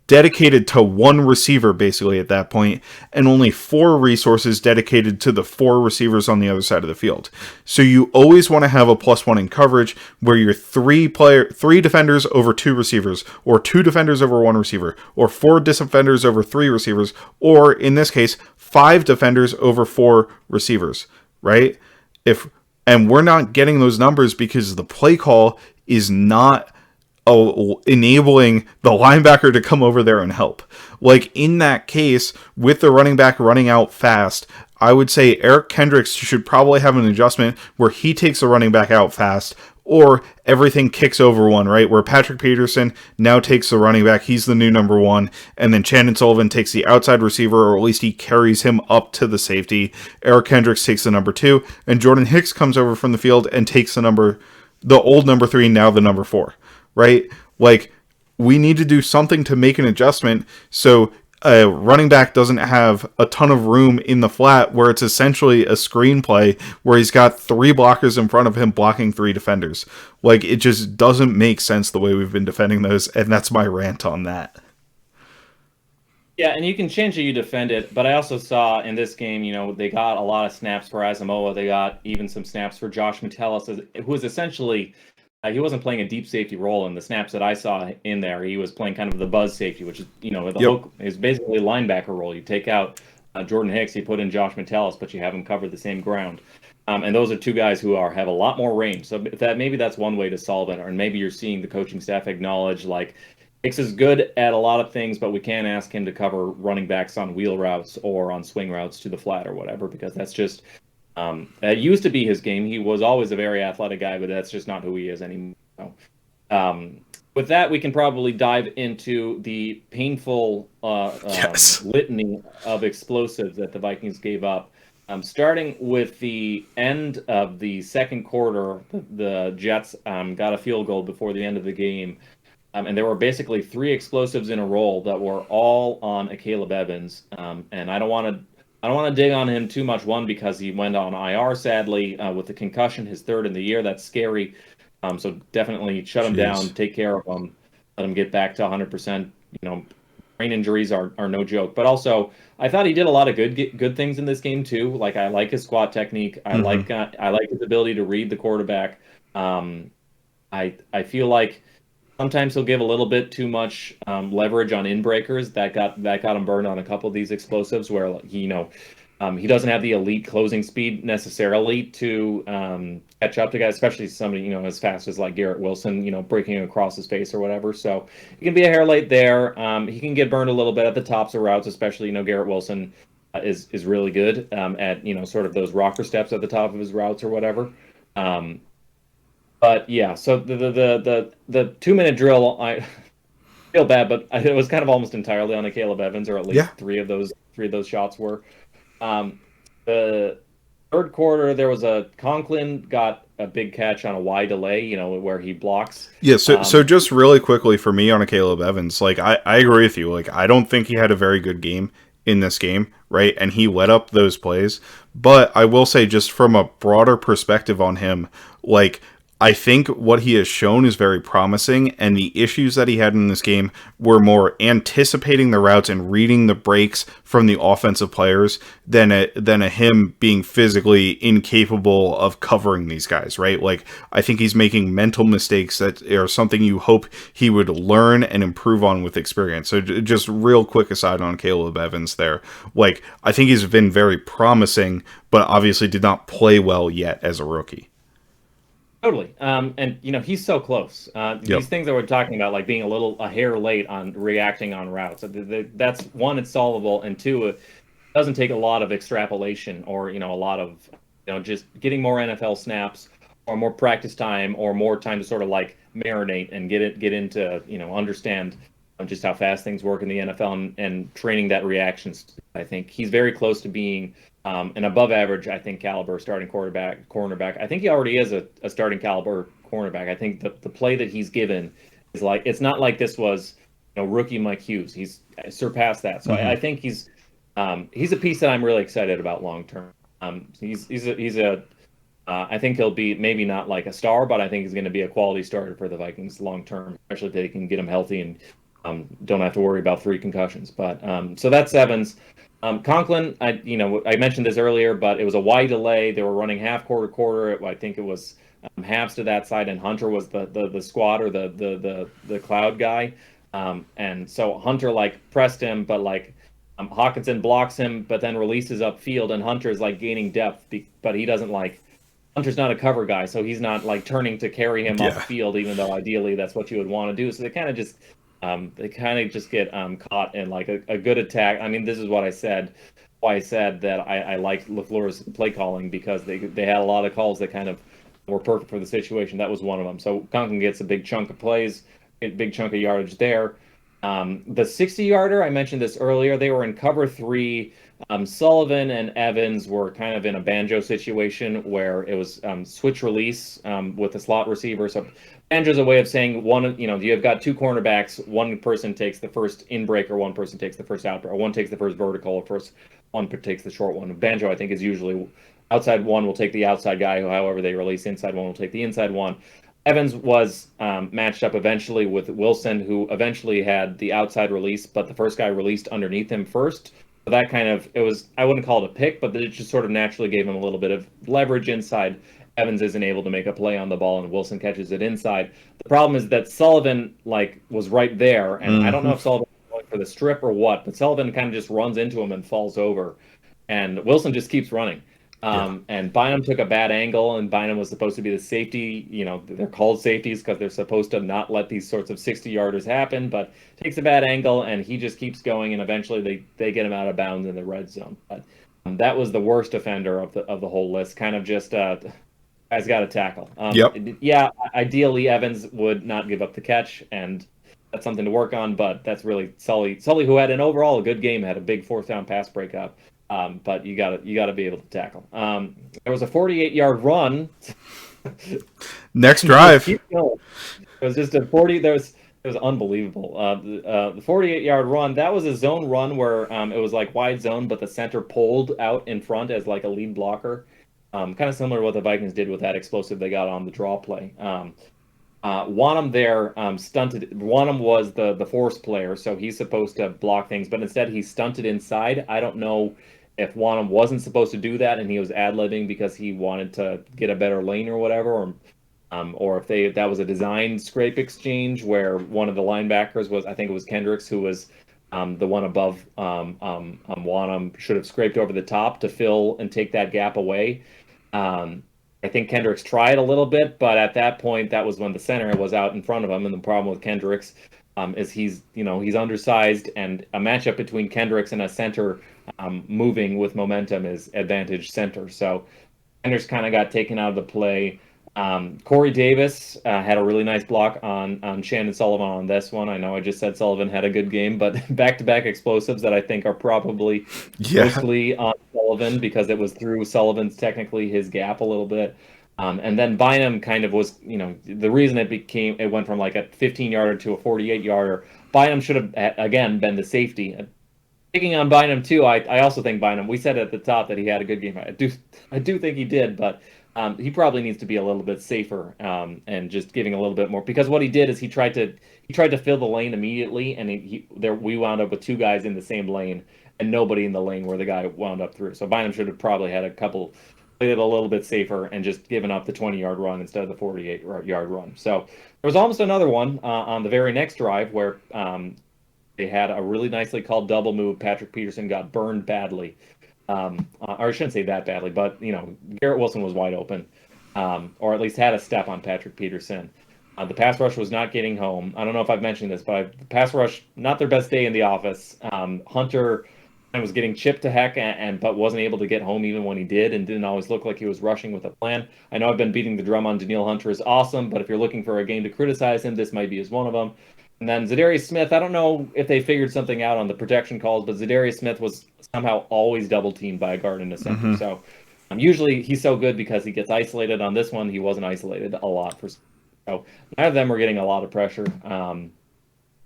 dedicated to 1 receiver basically at that point, and only 4 resources dedicated to the 4 receivers on the other side of the field. So you always want to have a +1 in coverage where you're 3 defenders over 2 receivers, or 2 defenders over 1 receiver, or 4 defenders over 3 receivers, or in this case, 5 defenders over 4 receivers, right? And we're not getting those numbers because the play call is not enabling the linebacker to come over there and help. Like in that case, with the running back running out fast, I would say Eric Kendricks should probably have an adjustment where he takes the running back out fast, or everything kicks over one, right? Where Patrick Peterson now takes the running back, he's the new number 1, and then Chandon Sullivan takes the outside receiver, or at least he carries him up to the safety. Eric Kendricks takes the number 2, and Jordan Hicks comes over from the field and takes the old number 3, now the number 4, right? Like, we need to do something to make an adjustment so a running back doesn't have a ton of room in the flat where it's essentially a screenplay where he's got 3 blockers in front of him blocking 3 defenders. Like, it just doesn't make sense the way we've been defending those, and that's my rant on that. Yeah, and you can change how you defend it, but I also saw in this game, they got a lot of snaps for Asamoah. They got even some snaps for Josh Metellus, who was essentially he wasn't playing a deep safety role in the snaps that I saw in there. He was playing kind of the buzz safety, which is, the hook is basically a linebacker role. You take out Jordan Hicks, you put in Josh Metellus, but you have him cover the same ground. And those are 2 guys who have a lot more range. So maybe that's one way to solve it. Or maybe you're seeing the coaching staff acknowledge, like, Hicks is good at a lot of things, but we can't ask him to cover running backs on wheel routes or on swing routes to the flat or whatever, because that's just it used to be his game. He was always a very athletic guy, but that's just not who he is anymore. With that, we can probably dive into the painful litany of explosives that the Vikings gave up. Starting with the end of the second quarter, the Jets got a field goal before the end of the game. And there were basically 3 explosives in a row that were all on Caleb Evans. And I don't want to dig on him too much. One, because he went on IR, sadly, with the concussion, his 3rd in the year. That's scary. So definitely shut him down, take care of him, let him get back to 100%, brain injuries are no joke. But also, I thought he did a lot of good things in this game too. Like I like his squat technique. Hmm. I like his ability to read the quarterback. Um, I feel like sometimes he'll give a little bit too much leverage on inbreakers that got him burned on a couple of these explosives where he doesn't have the elite closing speed necessarily to catch up to guys, especially somebody as fast as like Garrett Wilson, breaking across his face or whatever. So he can be a hair late there. He can get burned a little bit at the tops of routes, especially Garrett Wilson is really good at sort of those rocker steps at the top of his routes or whatever. Um, but yeah, so the 2 minute drill, I feel bad, but it was kind of almost entirely on the Caleb Evans, or at Yeah. least three of those shots were. The third quarter, there was a Conklin got a big catch on a Y delay, where he blocks. Yeah, so Um, just really quickly for me on a Caleb Evans, like I agree with you. Like I don't think he had a very good game in this game, right? And he let up those plays. But I will say just from a broader perspective on him, like I think what he has shown is very promising, and the issues that he had in this game were more anticipating the routes and reading the breaks from the offensive players than a him being physically incapable of covering these guys, right? Like I think he's making mental mistakes that are something you hope he would learn and improve on with experience. So just real quick aside on Caleb Evans there, like I think he's been very promising, but obviously did not play well yet as a rookie. Totally. And he's so close. Yep. These things that we're talking about, like being a hair late on reacting on routes, that's one, it's solvable, and two, it doesn't take a lot of extrapolation or a lot of just getting more NFL snaps or more practice time or more time to sort of like marinate and get into understand just how fast things work in the NFL and training that reactions. I think he's very close to being an above average, I think, caliber starting cornerback. I think he already is a starting caliber cornerback. I think the play that he's given is like, it's not like this was rookie Mike Hughes. He's surpassed that. So I Hmm. think he's a piece that I'm really excited about long term. He's a I think he'll be maybe not like a star, but I think he's going to be a quality starter for the Vikings long term, especially if they can get him healthy and don't have to worry about 3 concussions. But so that's Evans. Conklin, I mentioned this earlier, but it was a wide delay. They were running half quarter. I think it was halves to that side, and Hunter was the squad or the cloud guy. And so Hunter like pressed him, but like Hawkinson blocks him, but then releases upfield, and Hunter's like gaining depth, but he doesn't like. Hunter's not a cover guy, so he's not like turning to carry him Yeah. upfield, even though ideally that's what you would want to do. So they kind of just get caught in like a good attack. I mean, this is what I said. Why I said that I liked LaFleur's play calling because they had a lot of calls that kind of were perfect for the situation. That was one of them. So Conklin gets a big chunk of plays, a big chunk of yardage there. The 60-yarder, I mentioned this earlier, they were in cover three. Sullivan and Evans were kind of in a banjo situation where it was switch release with the slot receiver. So banjo is a way of saying one, you've got two cornerbacks. One person takes the first in break, or one person takes the first out, or one takes the first vertical, or first one takes the short one. Banjo, I think, is usually outside one will take the outside guy, however they release. Inside one will take the inside one. Evans was matched up eventually with Wilson, who eventually had the outside release, but the first guy released underneath him first. So that kind of, it was, I wouldn't call it a pick, but it just sort of naturally gave him a little bit of leverage inside. Evans isn't able to make a play on the ball, and Wilson catches it inside. The problem is that Sullivan like was right there, and I don't Hmm. know if Sullivan was going for the strip or what, but Sullivan kind of just runs into him and falls over, and Wilson just keeps running. Yeah. And Bynum took a bad angle, and Bynum was supposed to be the safety. They're called safeties because they're supposed to not let these sorts of 60-yarders happen, but takes a bad angle, and he just keeps going, and eventually they get him out of bounds in the red zone. But that was the worst offender of the whole list. Kind of just guys got to tackle. Yep. Yeah, ideally Evans would not give up the catch, and that's something to work on. But that's really Sully. Sully, who had an overall a good game, had a big fourth down pass breakup. But you gotta be able to tackle. There was a 48-yard run. Next Just drive. keep going. It was just a 40. It was unbelievable. The 48-yard run, that was a zone run where it was like wide zone, but the center pulled out in front as like a lead blocker. Kind of similar to what the Vikings did with that explosive they got on the draw play. Wanham there stunted. Wanham was the force player, so he's supposed to block things, but instead he stunted inside. I don't know if Wanham wasn't supposed to do that and he was ad-libbing because he wanted to get a better lane or whatever, or if that was a design scrape exchange where one of the linebackers was, I think it was Kendricks, who was the one above Wanham, should have scraped over the top to fill and take that gap away. Um, I think Kendricks tried a little bit, but at that point, that was when the center was out in front of him. And the problem with Kendricks is he's undersized, and a matchup between Kendricks and a center moving with momentum is advantage center. So Kendricks kind of got taken out of the play. Corey Davis had a really nice block on Shannon Sullivan on this one. I know I just said Sullivan had a good game, but back-to-back explosives that I think are probably mostly on Sullivan because it was through Sullivan's technically his gap a little bit. And then Bynum kind of was, the reason it went from like a 15-yarder to a 48-yarder. Bynum should have, again, been the safety. Picking on Bynum too, I also think Bynum. We said at the top that he had a good game. I do think he did, but he probably needs to be a little bit safer and just giving a little bit more, because what he did is he tried to fill the lane immediately, and we wound up with two guys in the same lane and nobody in the lane where the guy wound up through. So Bynum should have probably had played it a little bit safer and just given up the 20-yard run instead of the 48-yard run. So there was almost another one on the very next drive where they had a really nicely called double move. Patrick Peterson got burned badly. Or I shouldn't say that badly, but Garrett Wilson was wide open, or at least had a step on Patrick Peterson. The pass rush was not getting home. I don't know if I've mentioned this, but the pass rush, not their best day in the office. Hunter was getting chipped to heck, but wasn't able to get home even when he did, and didn't always look like he was rushing with a plan. I know I've been beating the drum on Danielle Hunter is awesome, but if you're looking for a game to criticize him, this might be as one of them. And then Zadarius Smith, I don't know if they figured something out on the protection calls, but Zadarius Smith was somehow always double teamed by a guard in the center. Mm-hmm. So usually he's so good because he gets isolated. On this one, he wasn't isolated a lot. So neither of them were getting a lot of pressure.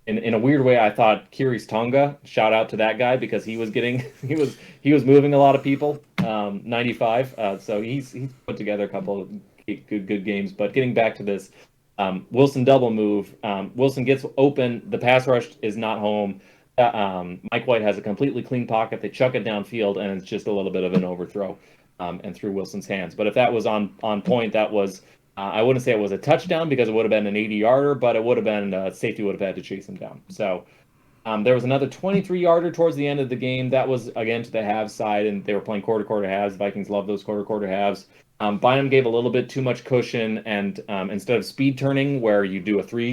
In a weird way, I thought Kiri's Tonga, shout out to that guy, because he was moving a lot of people. 95. So he's put together a couple of good games. But getting back to this. Wilson double move. Wilson gets open. The pass rush is not home. Mike White has a completely clean pocket. They chuck it downfield, and it's just a little bit of an overthrow and through Wilson's hands. But if that was on point, that was I wouldn't say it was a touchdown because it would have been an 80-yarder, but it would have been safety would have had to chase him down. So there was another 23-yarder towards the end of the game. That was, again, to the halves side, and they were playing quarter halves. Vikings love those quarter halves. Bynum gave a little bit too much cushion, and instead of speed turning, where you do a 3,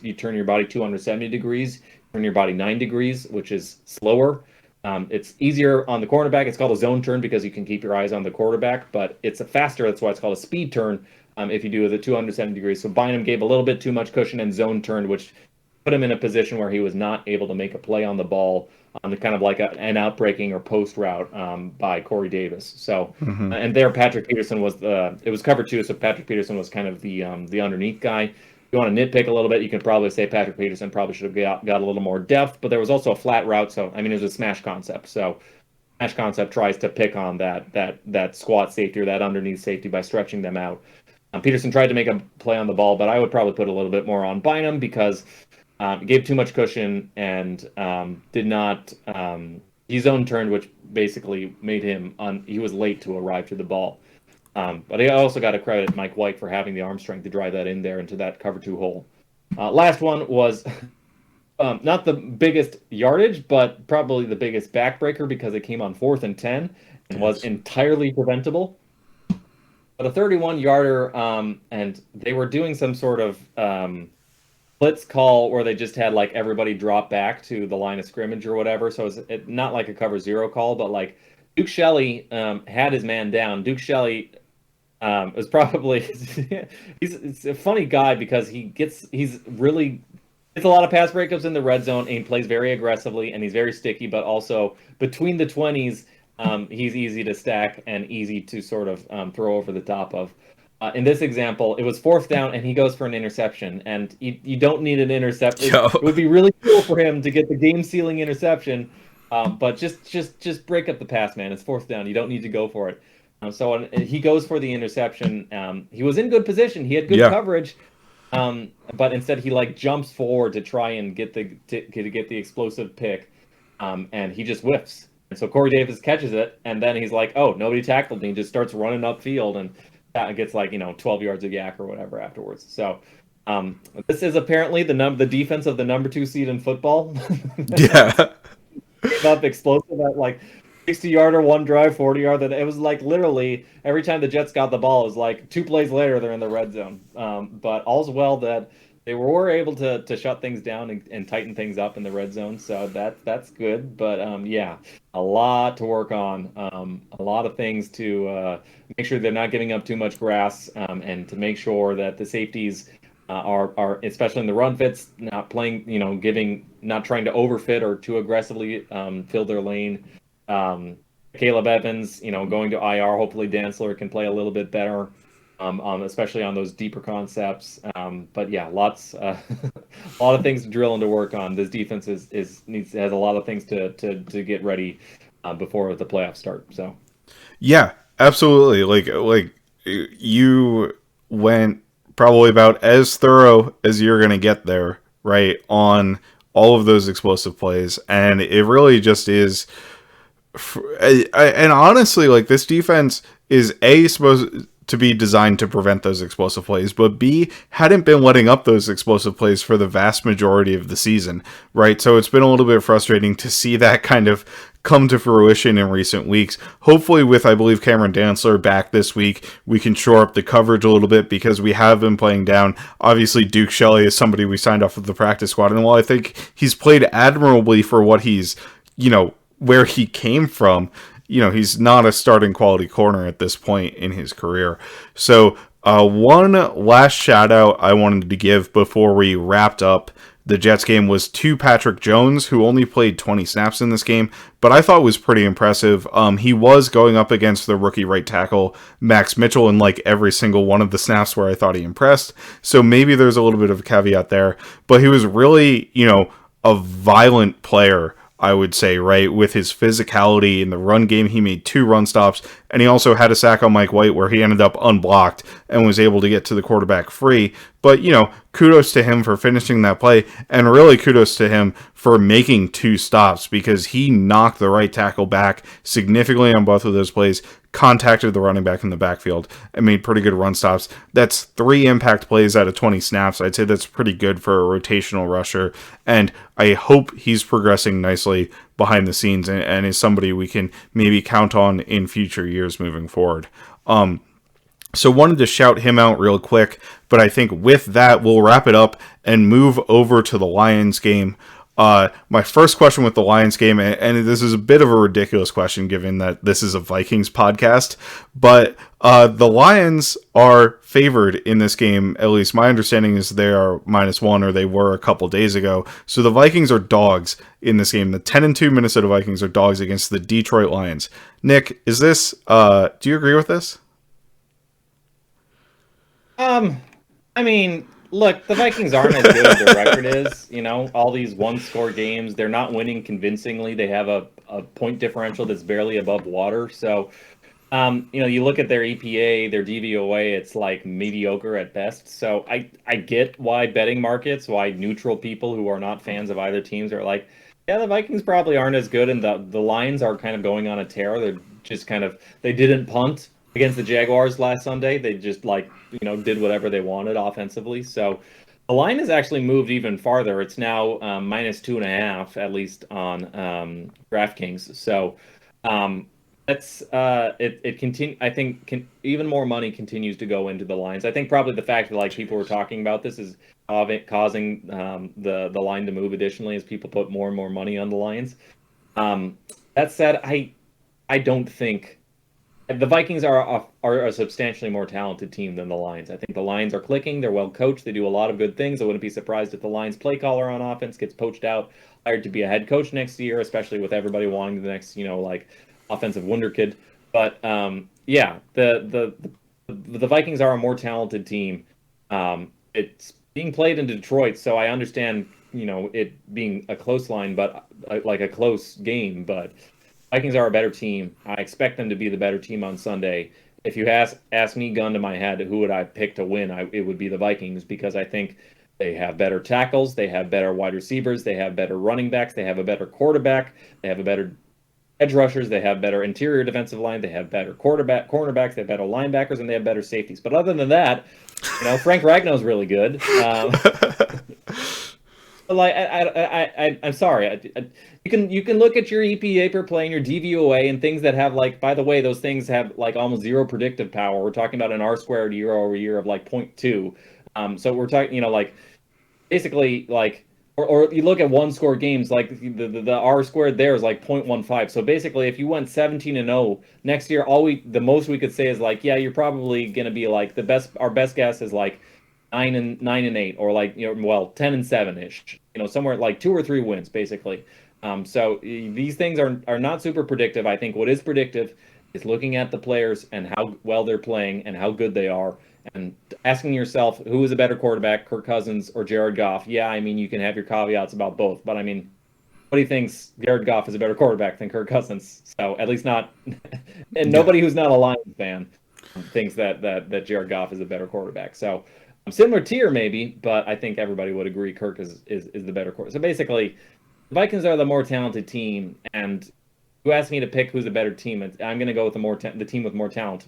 you turn your body 270 degrees, turn your body 9 degrees, which is slower. It's easier on the cornerback. It's called a zone turn because you can keep your eyes on the quarterback, but it's a faster. That's why it's called a speed turn if you do the 270 degrees. So Bynum gave a little bit too much cushion and zone turned, which put him in a position where he was not able to make a play on the ball on the kind of like an outbreaking or post route by Corey Davis. So, and there Patrick Peterson was it was cover 2, so Patrick Peterson was kind of the underneath guy. If you want to nitpick a little bit, you can probably say Patrick Peterson probably should have got a little more depth, but there was also a flat route. So, I mean, it was a smash concept. So, smash concept tries to pick on that squat safety or that underneath safety by stretching them out. Peterson tried to make a play on the ball, but I would probably put a little bit more on Bynum because gave too much cushion and did not. He zone turned, which basically made him he was late to arrive to the ball. But I also got to credit Mike White for having the arm strength to drive that in there into that cover 2 hole. Last one was not the biggest yardage, but probably the biggest backbreaker because it came on 4th and 10 and was entirely preventable. But a 31-yarder, and they were doing some sort of blitz call where they just had like everybody drop back to the line of scrimmage or whatever. So it's not like a cover 0 call, but like Duke Shelley had his man down. Duke Shelley was probably he's a funny guy because he's really gets a lot of pass breakups in the red zone, and he plays very aggressively, and he's very sticky, but also between the 20s, he's easy to stack and easy to sort of throw over the top of. In this example, it was 4th down, and he goes for an interception. And you don't need an interception. It would be really cool for him to get the game-sealing interception, but just break up the pass, man. It's 4th down. You don't need to go for it. So he goes for the interception. He was in good position. He had good coverage. But instead he like jumps forward to try and get the explosive pick, and he just whiffs. And so Corey Davis catches it, and then he's like, "Oh, nobody tackled me." And just starts running upfield and gets like 12 yards of yak or whatever afterwards. So this is apparently the defense of the number 2 seed in football. Yeah. Came up explosive at like 60-yarder, one drive, 40-yard. It was like literally every time the Jets got the ball, it was like 2 plays later they're in the red zone. But all's well that they were able to shut things down and tighten things up in the red zone. So that's good. But yeah, a lot to work on. A lot of things to make sure they're not giving up too much grass, and to make sure that the safeties are especially in the run fits, not playing, not trying to overfit or too aggressively fill their lane. Caleb Evans, going to IR. Hopefully, Dantzler can play a little bit better, especially on those deeper concepts. But yeah, a lot of things to drill and to work on. This defense has a lot of things to get ready before the playoffs start. So Yeah, absolutely. Like you went probably about as thorough as you're going to get there, right, on all of those explosive plays, and it really just is. And honestly, like, this defense is A, supposed to be designed to prevent those explosive plays, but B, hadn't been letting up those explosive plays for the vast majority of the season, right? So it's been a little bit frustrating to see that kind of come to fruition in recent weeks. Hopefully, with, I believe, Cameron Dantzler back this week, we can shore up the coverage a little bit, because we have been playing down. Obviously, Duke Shelley is somebody we signed off of the practice squad, and while I think he's played admirably for what he's, where he came from, he's not a starting quality corner at this point in his career. So one last shout out I wanted to give before we wrapped up the Jets game was to Patrick Jones, who only played 20 snaps in this game, but I thought was pretty impressive. He was going up against the rookie right tackle, Max Mitchell, in like every single one of the snaps where I thought he impressed. So maybe there's a little bit of a caveat there, but he was really, a violent player, I would say, right? With his physicality in the run game, he made 2 run stops, and he also had a sack on Mike White where he ended up unblocked and was able to get to the quarterback free. But, kudos to him for finishing that play, and really kudos to him for making 2 stops, because he knocked the right tackle back significantly on both of those plays, contacted the running back in the backfield, and made pretty good run stops. That's 3 impact plays out of 20 snaps. I'd say that's pretty good for a rotational rusher, and I hope he's progressing nicely behind the scenes and is somebody we can maybe count on in future years moving forward. So wanted to shout him out real quick, but I think with that, we'll wrap it up and move over to the Lions game. My first question with the Lions game, and this is a bit of a ridiculous question given that this is a Vikings podcast, but the Lions are favored in this game. At least my understanding is they are -1, or they were a couple days ago. So the Vikings are dogs in this game. The 10-2 Minnesota Vikings are dogs against the Detroit Lions. Nick, is this, do you agree with this? I mean, look, the Vikings aren't as good as their record is. All these one-score games, they're not winning convincingly. They have a point differential that's barely above water. So, you look at their EPA, their DVOA, it's like mediocre at best. So I get why betting markets, why neutral people who are not fans of either teams are like, yeah, the Vikings probably aren't as good, and the Lions are kind of going on a tear. They're just they didn't punt against the Jaguars last Sunday. They just did whatever they wanted offensively. So the line has actually moved even farther. It's now -2.5, at least on DraftKings. So that's it continue. I think even more money continues to go into the lines. I think probably the fact that people were talking about this is causing the line to move additionally as people put more and more money on the Lions. That said, I don't think the Vikings are a substantially more talented team than the Lions. I think the Lions are clicking. They're well coached. They do a lot of good things. I wouldn't be surprised if the Lions play caller on offense gets poached out, hired to be a head coach next year, especially with everybody wanting the next, offensive wonder kid. But yeah, the Vikings are a more talented team. It's being played in Detroit, so I understand, it being a close line, but like a close game, but Vikings are a better team. I expect them to be the better team on Sunday. if you ask me, gun to my head, who would I pick to win? It would be the Vikings because I think they have better tackles, they have better wide receivers, they have better running backs, they have a better quarterback, they have a better edge rushers, they have better interior defensive line, they have better cornerbacks, they have better linebackers, and they have better safeties. But other than that, Frank Ragnow's really good. Like I'm sorry. You can look at your EPA per play and your DVOA and things that have like. By the way, those things have like almost zero predictive power. We're talking about an R squared year over year of like 0.2. So we're talking, like basically like, or you look at one score games like the R squared there is like 0.15. So basically, if you went 17-0 next year, the most we could say is like, yeah, you're probably gonna be like the best. Our best guess is like 9-8, or like 10-7 ish. Somewhere like 2 or 3 wins basically. So these things are not super predictive. I think what is predictive is looking at the players and how well they're playing and how good they are, and asking yourself who is a better quarterback, Kirk Cousins or Jared Goff. Yeah, I mean you can have your caveats about both, but I mean, nobody thinks Jared Goff is a better quarterback than Kirk Cousins. So at least not, and nobody who's not a Lions fan thinks that Jared Goff is a better quarterback. So similar tier maybe, but I think everybody would agree Kirk is the better quarterback. So basically, the Vikings are the more talented team, and you asked me to pick who's a better team, I'm going to go with the team with more talent.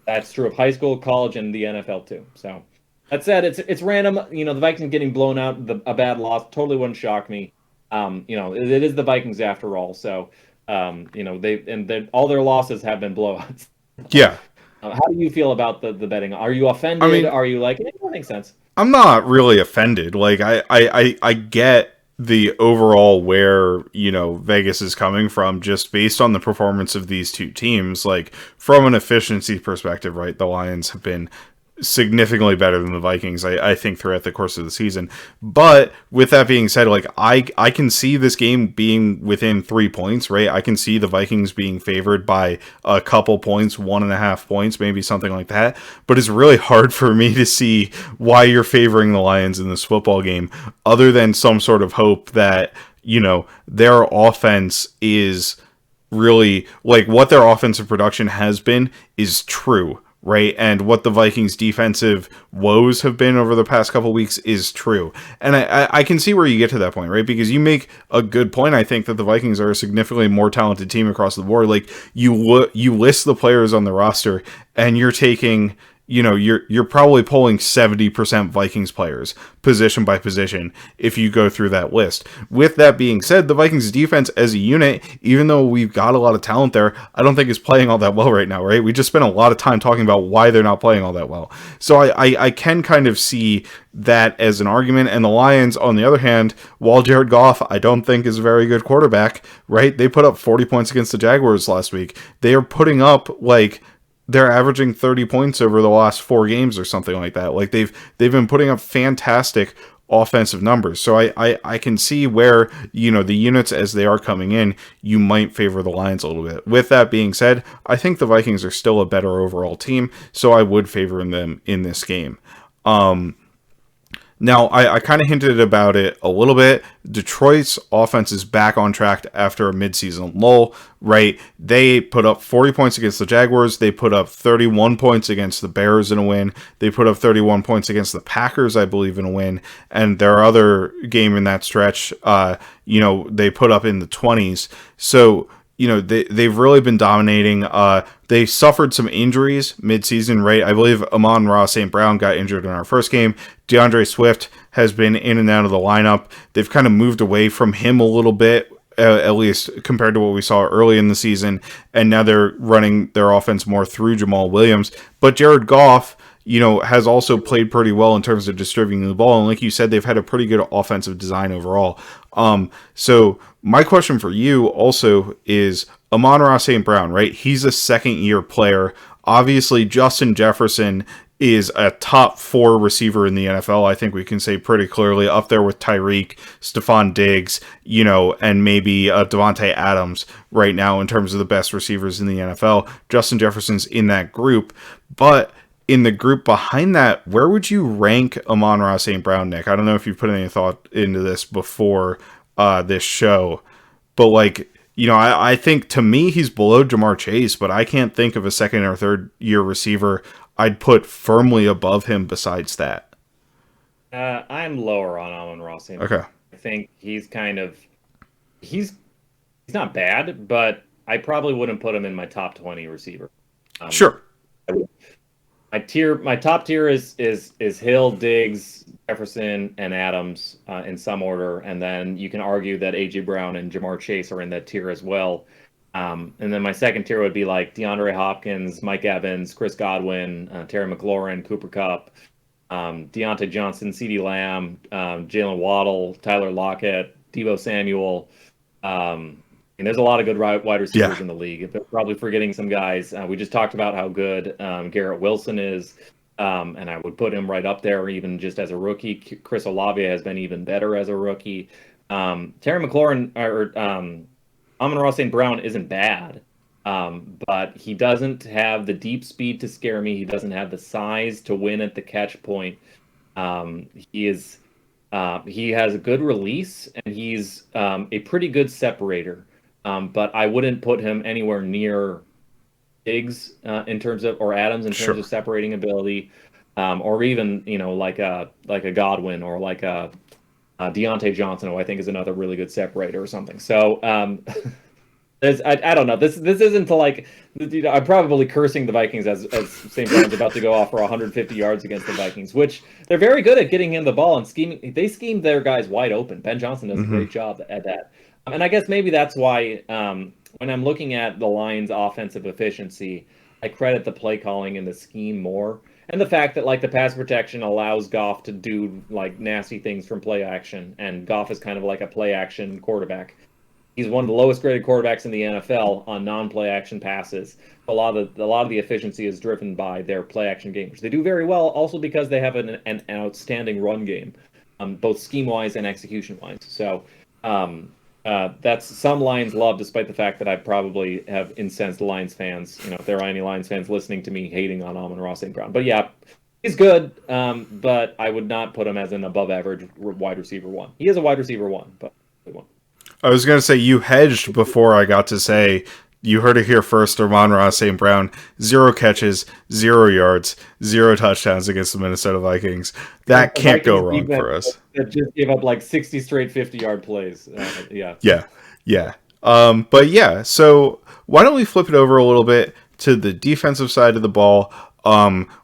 That's true of high school, college, and the NFL too. So that said, it's random. The Vikings getting blown out, a bad loss totally wouldn't shock me. It is the Vikings after all. So all their losses have been blowouts. Yeah. How do you feel about the betting? Are you offended? I mean, are you like, that makes sense? I'm not really offended. Like I get the overall where Vegas is coming from, just based on the performance of these two teams. Like from an efficiency perspective, right? The Lions have been significantly better than the Vikings, I think, throughout the course of the season. But with that being said, like I can see this game being within 3 points, right? I can see the Vikings being favored by a couple points, 1.5 points, maybe something like that. But it's really hard for me to see why you're favoring the Lions in this football game, other than some sort of hope that, their offense is really, like, what their offensive production has been is true, right? And what the Vikings' defensive woes have been over the past couple weeks is true. And I can see where you get to that point, right? Because you make a good point, I think, that the Vikings are a significantly more talented team across the board. Like, you list the players on the roster, and you're taking... you're probably pulling 70% Vikings players, position by position, if you go through that list. With that being said, the Vikings defense as a unit, even though we've got a lot of talent there, I don't think is playing all that well right now, right? We just spent a lot of time talking about why they're not playing all that well. So I can kind of see that as an argument. And the Lions, on the other hand, while Jared Goff, I don't think is a very good quarterback, right? They put up 40 points against the Jaguars last week. They are putting up, like... they're averaging 30 points over the last 4 games or something like that. Like they've been putting up fantastic offensive numbers. So I can see where, the units as they are coming in, you might favor the Lions a little bit. With that being said, I think the Vikings are still a better overall team, so I would favor them in this game. Now, I kind of hinted about it a little bit. Detroit's offense is back on track after a midseason lull, right? They put up 40 points against the Jaguars. They put up 31 points against the Bears in a win. They put up 31 points against the Packers, I believe, in a win. And their other game in that stretch, they put up in the 20s. So... they've really been dominating. They suffered some injuries mid-season, right? I believe Amon-Ra St. Brown got injured in our first game. DeAndre Swift has been in and out of the lineup. They've kind of moved away from him a little bit, at least compared to what we saw early in the season. And now they're running their offense more through Jamal Williams. But Jared Goff, has also played pretty well in terms of distributing the ball. And like you said, they've had a pretty good offensive design overall. So my question for you also is Amon-Ra St. Brown, right? He's a second-year player. Obviously, Justin Jefferson is a top 4 receiver in the NFL. I think we can say pretty clearly, up there with Tyreek, Stephon Diggs, and maybe Devontae Adams right now in terms of the best receivers in the NFL. Justin Jefferson's in that group. But in the group behind that, where would you rank Amon-Ra St. Brown, Nick? I don't know if you've put any thought into this before this show, but like, I think to me he's below Jamar Chase, but I can't think of a second or third year receiver I'd put firmly above him besides that. I'm lower on Amon-Ra St. Brown. Okay. I think he's not bad, but I probably wouldn't put him in my top 20 receiver. Um, Sure. my top tier is Hill, Diggs, Jefferson, and Adams in some order, and then you can argue that AJ Brown and Jamar Chase are in that tier as well. And then my second tier would be like DeAndre Hopkins, Mike Evans, Chris Godwin, Terry McLaurin, Cooper Kupp, Deontay Johnson, CeeDee Lamb, Jalen Waddle, Tyler Lockett, Deebo Samuel. And there's a lot of good wide receivers in the league. They're probably forgetting some guys. We just talked about how good Garrett Wilson is, and I would put him right up there, even just as a rookie. Chris Olave has been even better as a rookie. Terry McLaurin or Amon-Ra St. Brown isn't bad, but he doesn't have the deep speed to scare me. He doesn't have the size to win at the catch point. He has a good release, and he's a pretty good separator. But I wouldn't put him anywhere near Diggs in terms of, or Adams in terms of separating ability, or even like a Godwin or like a Deontay Johnson, who I think is another really good separator or something. So I don't know. This isn't to like, I'm probably cursing the Vikings as St. Brown's about to go off for 150 yards against the Vikings, which they're very good at getting him the ball and scheming. They scheme their guys wide open. Ben Johnson does a great job at that. And I guess maybe that's why when I'm looking at the Lions' offensive efficiency, I credit the play calling and the scheme more, and the fact that like the pass protection allows Goff to do like nasty things from play action, and Goff is kind of like a play action quarterback. He's one of the lowest graded quarterbacks in the NFL on non-play action passes. A lot of the efficiency is driven by their play action game, which they do very well, also because they have an outstanding run game, both scheme wise and execution wise. So. That's some Lions love, despite the fact that I probably have incensed Lions fans. If there are any Lions fans listening to me hating on Amon-Ra St. Brown. But yeah, he's good, but I would not put him as an above average wide receiver one. He is a wide receiver one, but one. I was going to say you hedged before I got to say you heard it here first. Amon-Ra St. Brown, 0 catches, 0 yards, 0 touchdowns against the Minnesota Vikings. That can't go wrong for us. That just gave up like 60 straight 50-yard plays. Yeah. But yeah, so why don't we flip it over a little bit to the defensive side of the ball,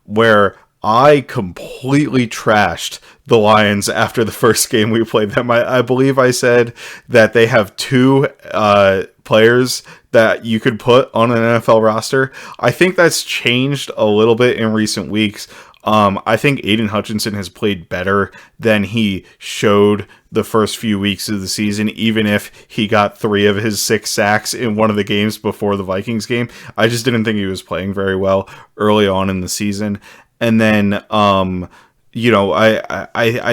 where I completely trashed the Lions after the first game we played them. I believe I said that they have 2 players that you could put on an NFL roster. I think that's changed a little bit in recent weeks. I think Aiden Hutchinson has played better than he showed the first few weeks of the season, even if he got 3 of his 6 sacks in one of the games before the Vikings game. I just didn't think he was playing very well early on in the season. And then, I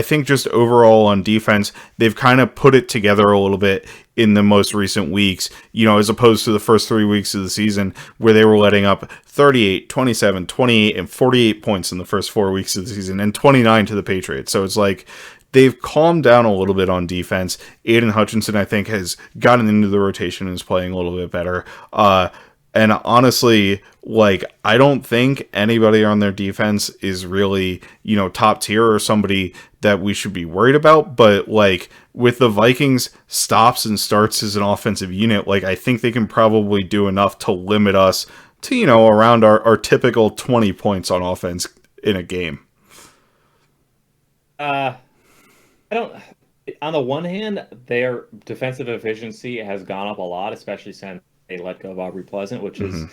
think just overall on defense, they've kind of put it together a little bit in the most recent weeks, as opposed to the first 3 weeks of the season where they were letting up 38, 27, 28, and 48 points in the first 4 weeks of the season and 29 to the Patriots. So it's like they've calmed down a little bit on defense. Aiden Hutchinson, I think, has gotten into the rotation and is playing a little bit better. And honestly, like, I don't think anybody on their defense is really, top tier or somebody that we should be worried about. But, like, with the Vikings stops and starts as an offensive unit, like, I think they can probably do enough to limit us to, around our typical 20 points on offense in a game. I don't... On the one hand, their defensive efficiency has gone up a lot, especially since they let go of Aubrey Pleasant, which is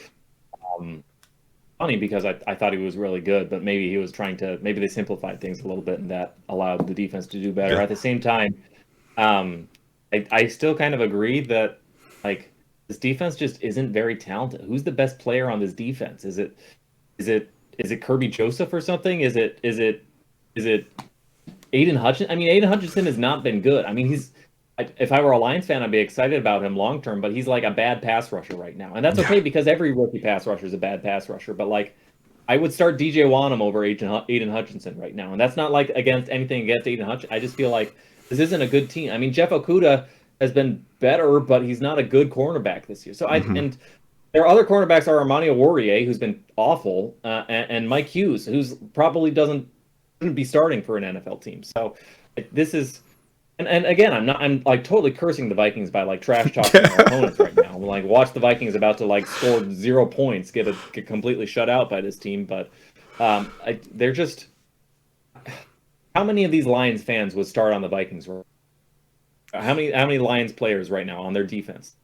funny because I thought he was really good, but maybe they simplified things a little bit and that allowed the defense to do better. At the same time, I still kind of agree that like this defense just isn't very talented. Who's the best player on this defense? Is it Kirby Joseph or something? Is it Aiden Hutchinson? I mean, Aiden Hutchinson has not been good. I mean, if I were a Lions fan, I'd be excited about him long term, but he's like a bad pass rusher right now. And that's okay because every rookie pass rusher is a bad pass rusher. But like, I would start DJ Wanham over Aiden Hutchinson right now. And that's not like anything against Aiden Hutchinson. I just feel like this isn't a good team. I mean, Jeff Okudah has been better, but he's not a good cornerback this year. So Mm-hmm. and their other cornerbacks are Armani Warrior, who's been awful, and Mike Hughes, who's probably shouldn't be starting for an NFL team. So this is, and again, I'm like totally cursing the Vikings by like trash talking their opponents right now. I'm like, watch the Vikings about to like score 0 points, get completely shut out by this team, but they're just. How many of these Lions fans would start on the Vikings? How many Lions players right now on their defense?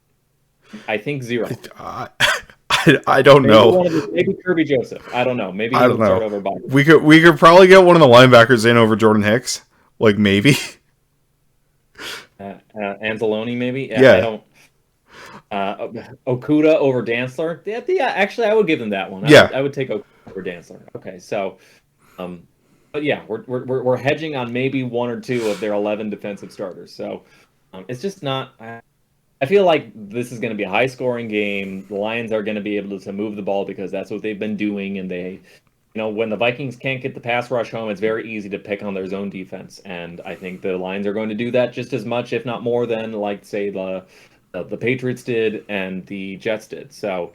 I think 0. I don't know. Maybe Kirby Joseph. I don't know. Maybe I he don't would start know. over Bobby. We could probably get one of the linebackers in over Jordan Hicks. Like maybe. Anzalone, maybe. Yeah. I don't. Okuda over Dantzler. Yeah. Actually, I would give them that one. I would take Okuda over Dantzler. Okay, so, but yeah, we're hedging on maybe 1 or 2 of their 11 defensive starters. So, it's just not. I feel like this is going to be a high-scoring game. The Lions are going to be able to move the ball because that's what they've been doing, and when the Vikings can't get the pass rush home, it's very easy to pick on their zone defense, and I think the Lions are going to do that just as much, if not more, than like say the Patriots did and the Jets did. So,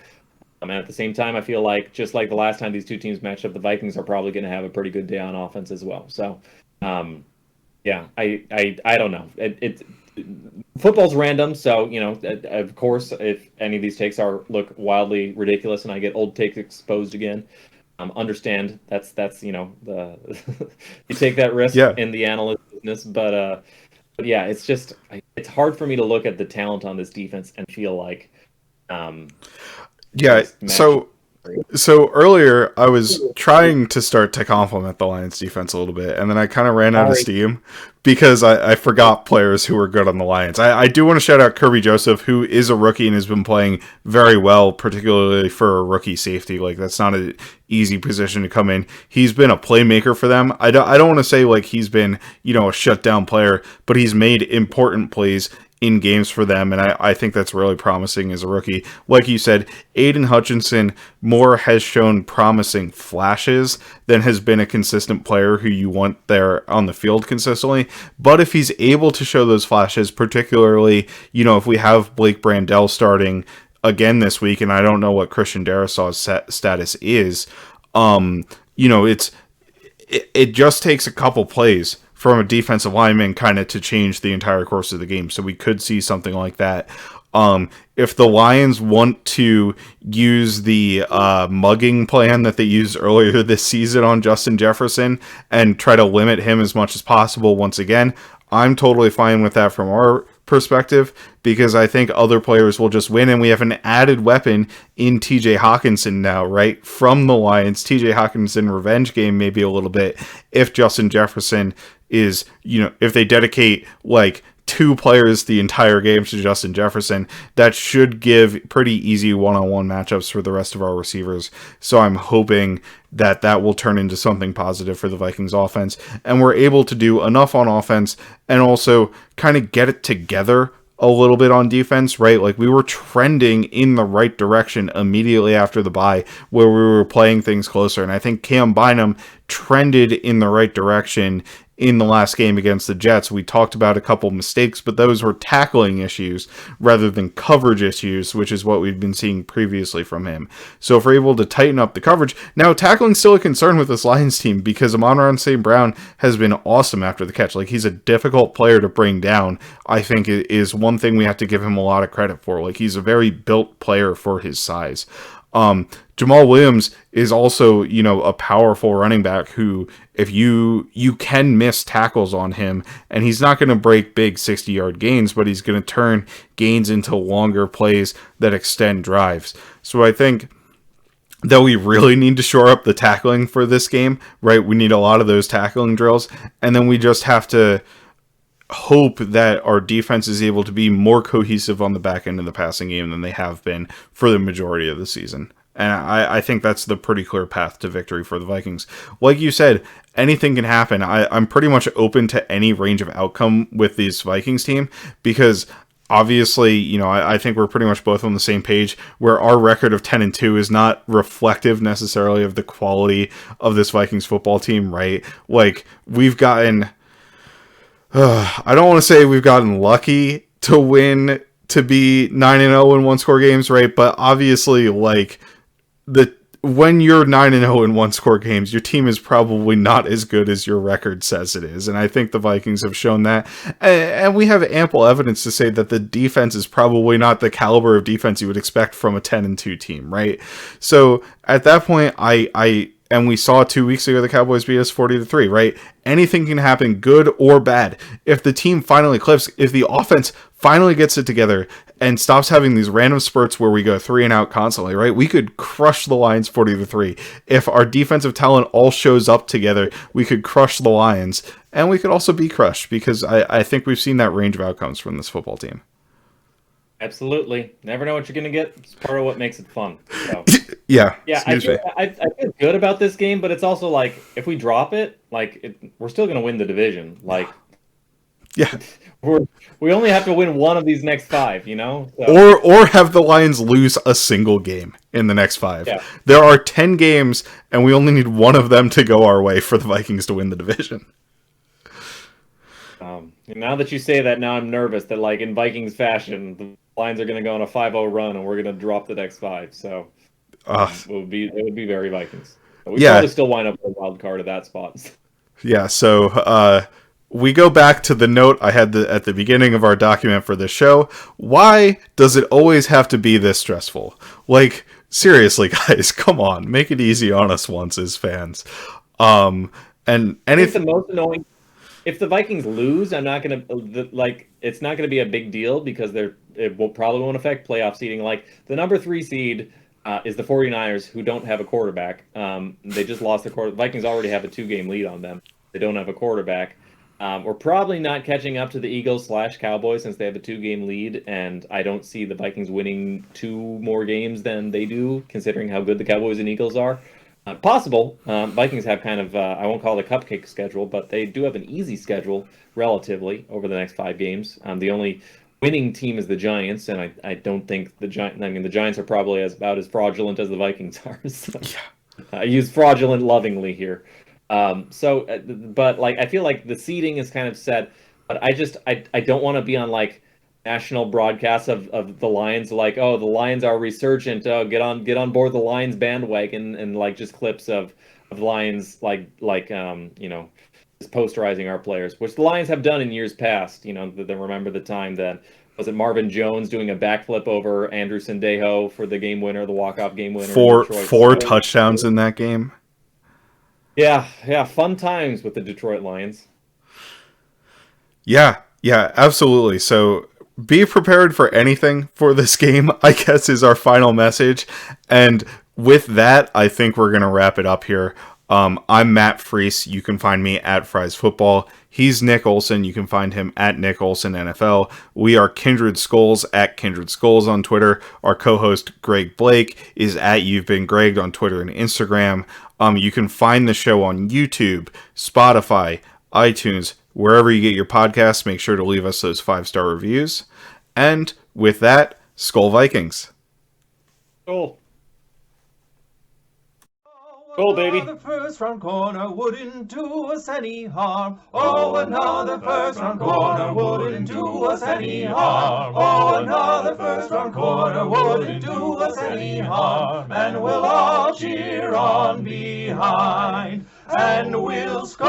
at the same time, I feel like just like the last time these two teams matched up, the Vikings are probably going to have a pretty good day on offense as well. So, yeah, I don't know. Football's random, so of course, if any of these takes look wildly ridiculous and I get old takes exposed again, understand that's the you take that risk in the analyst business, but yeah, it's hard for me to look at the talent on this defense and feel like So earlier I was trying to start to compliment the Lions defense a little bit, and then I kind of ran out of steam because I forgot players who were good on the Lions. I do want to shout out Kirby Joseph, who is a rookie and has been playing very well, particularly for a rookie safety. Like, that's not an easy position to come in. He's been a playmaker for them. I don't want to say like he's been, a shutdown player, but he's made important plays in games for them, and I think that's really promising as a rookie. Like you said, Aiden Hutchinson more has shown promising flashes than has been a consistent player who you want there on the field consistently. But if he's able to show those flashes, particularly, if we have Blake Brandel starting again this week, and I don't know what Christian Darrisaw's status is, it just takes a couple plays from a defensive lineman kind of to change the entire course of the game. So we could see something like that. If the Lions want to use the mugging plan that they used earlier this season on Justin Jefferson and try to limit him as much as possible once again, I'm totally fine with that from our perspective, because I think other players will just win, and we have an added weapon in TJ Hawkinson now, right? From the Lions, TJ Hawkinson revenge game maybe a little bit if Justin Jefferson is, if they dedicate like 2 players the entire game to Justin Jefferson, that should give pretty easy one-on-one matchups for the rest of our receivers. So I'm hoping that will turn into something positive for the Vikings offense, and we're able to do enough on offense and also kind of get it together a little bit on defense, right? Like, we were trending in the right direction immediately after the bye, where we were playing things closer, and I think Cam Bynum trended in the right direction in the last game against the Jets. We talked about a couple mistakes, but those were tackling issues rather than coverage issues, which is what we've been seeing previously from him. So if we're able to tighten up the coverage, now tackling's still a concern with this Lions team, because Amon-Ra St. Brown has been awesome after the catch. Like, he's a difficult player to bring down. I think it is one thing we have to give him a lot of credit for. Like, he's a very built player for his size. Jamal Williams is also, a powerful running back who, if you can miss tackles on him, and he's not going to break big 60-yard gains, but he's going to turn gains into longer plays that extend drives. So I think that we really need to shore up the tackling for this game, right? We need a lot of those tackling drills, and then we just have to hope that our defense is able to be more cohesive on the back end of the passing game than they have been for the majority of the season. And I think that's the pretty clear path to victory for the Vikings. Like you said, anything can happen. I'm pretty much open to any range of outcome with this Vikings team, because obviously, I think we're pretty much both on the same page, where our record of 10-2 is not reflective necessarily of the quality of this Vikings football team, right? Like, we've gotten... I don't want to say we've gotten lucky to win, to be 9-0 in one-score games, right? But obviously, like, when you're 9-0 in one-score games, your team is probably not as good as your record says it is, and I think the Vikings have shown that. And we have ample evidence to say that the defense is probably not the caliber of defense you would expect from a 10-2 team, right? So at that point, and we saw 2 weeks ago the Cowboys beat us 40-3, right? Anything can happen, good or bad. If the team finally clicks, if the offense finally gets it together and stops having these random spurts where we go 3 and out constantly, right? We could crush the Lions 40-3. If our defensive talent all shows up together, we could crush the Lions, and we could also be crushed, because I think we've seen that range of outcomes from this football team. Absolutely. Never know what you're going to get. It's part of what makes it fun. So. Yeah. I feel good about this game, but it's also like, if we drop it, we're still going to win the division. Like, yeah, we only have to win one of these next 5, you know? So. Or have the Lions lose a single game in the next 5. Yeah. There are 10 games, and we only need one of them to go our way for the Vikings to win the division. Now that you say that, now I'm nervous that, like, in Vikings fashion, the Lions are going to go on a 5-0 run, and we're going to drop the next 5. So it would be very Vikings. But we probably still wind up with a wild card at that spot. Yeah. So we go back to the note I had at the beginning of our document for this show. Why does it always have to be this stressful? Like, seriously, guys, come on, make it easy on us once as fans. And anything the most annoying. If the Vikings lose, I'm not gonna it's not gonna be a big deal, because it will probably won't affect playoff seeding. Like, the number 3 seed is the 49ers, who don't have a quarterback. They just lost the quarterback. Vikings already have a 2-game lead on them. They don't have a quarterback. We're probably not catching up to the Eagles/Cowboys, since they have a 2-game lead, and I don't see the Vikings winning 2 more games than they do, considering how good the Cowboys and Eagles are. Possible. Vikings have kind of, I won't call it a cupcake schedule, but they do have an easy schedule, relatively, over the next 5 games. The only winning team is the Giants, and I don't think the Giants are probably about as fraudulent as the Vikings are. So. Yeah. I use fraudulent lovingly here. But, like, I feel like the seeding is kind of set, but I don't want to be on, like, national broadcasts of the Lions, like, oh, the Lions are resurgent, oh, get on board the Lions bandwagon, and like just clips of Lions like just posterizing our players, which the Lions have done in years past. You know, remember the time that was it Marvin Jones doing a backflip over Andrew Sendejo for the game winner, the walk-off game winner. Four touchdowns in that game. Yeah, fun times with the Detroit Lions. Yeah, absolutely. So be prepared for anything for this game, I guess, is our final message. And with that, I think we're going to wrap it up here. I'm Matt Freese. You can find me at Fries Football. He's Nick Olson. You can find him at Nick Olson NFL. We are Kindred Skulls at Kindred Skulls on Twitter. Our co-host Gregg Blake is at You've Been Gregg on Twitter and Instagram. You can find the show on YouTube, Spotify, iTunes, wherever you get your podcasts. Make sure to leave us those 5-star reviews. And with that, Skol Vikings. Skol. Skol, baby. The first round corner wouldn't do us any harm. Oh, another first round corner wouldn't do us any harm. Oh, another first round corner wouldn't do us any harm. And we'll all cheer on behind, and we'll score.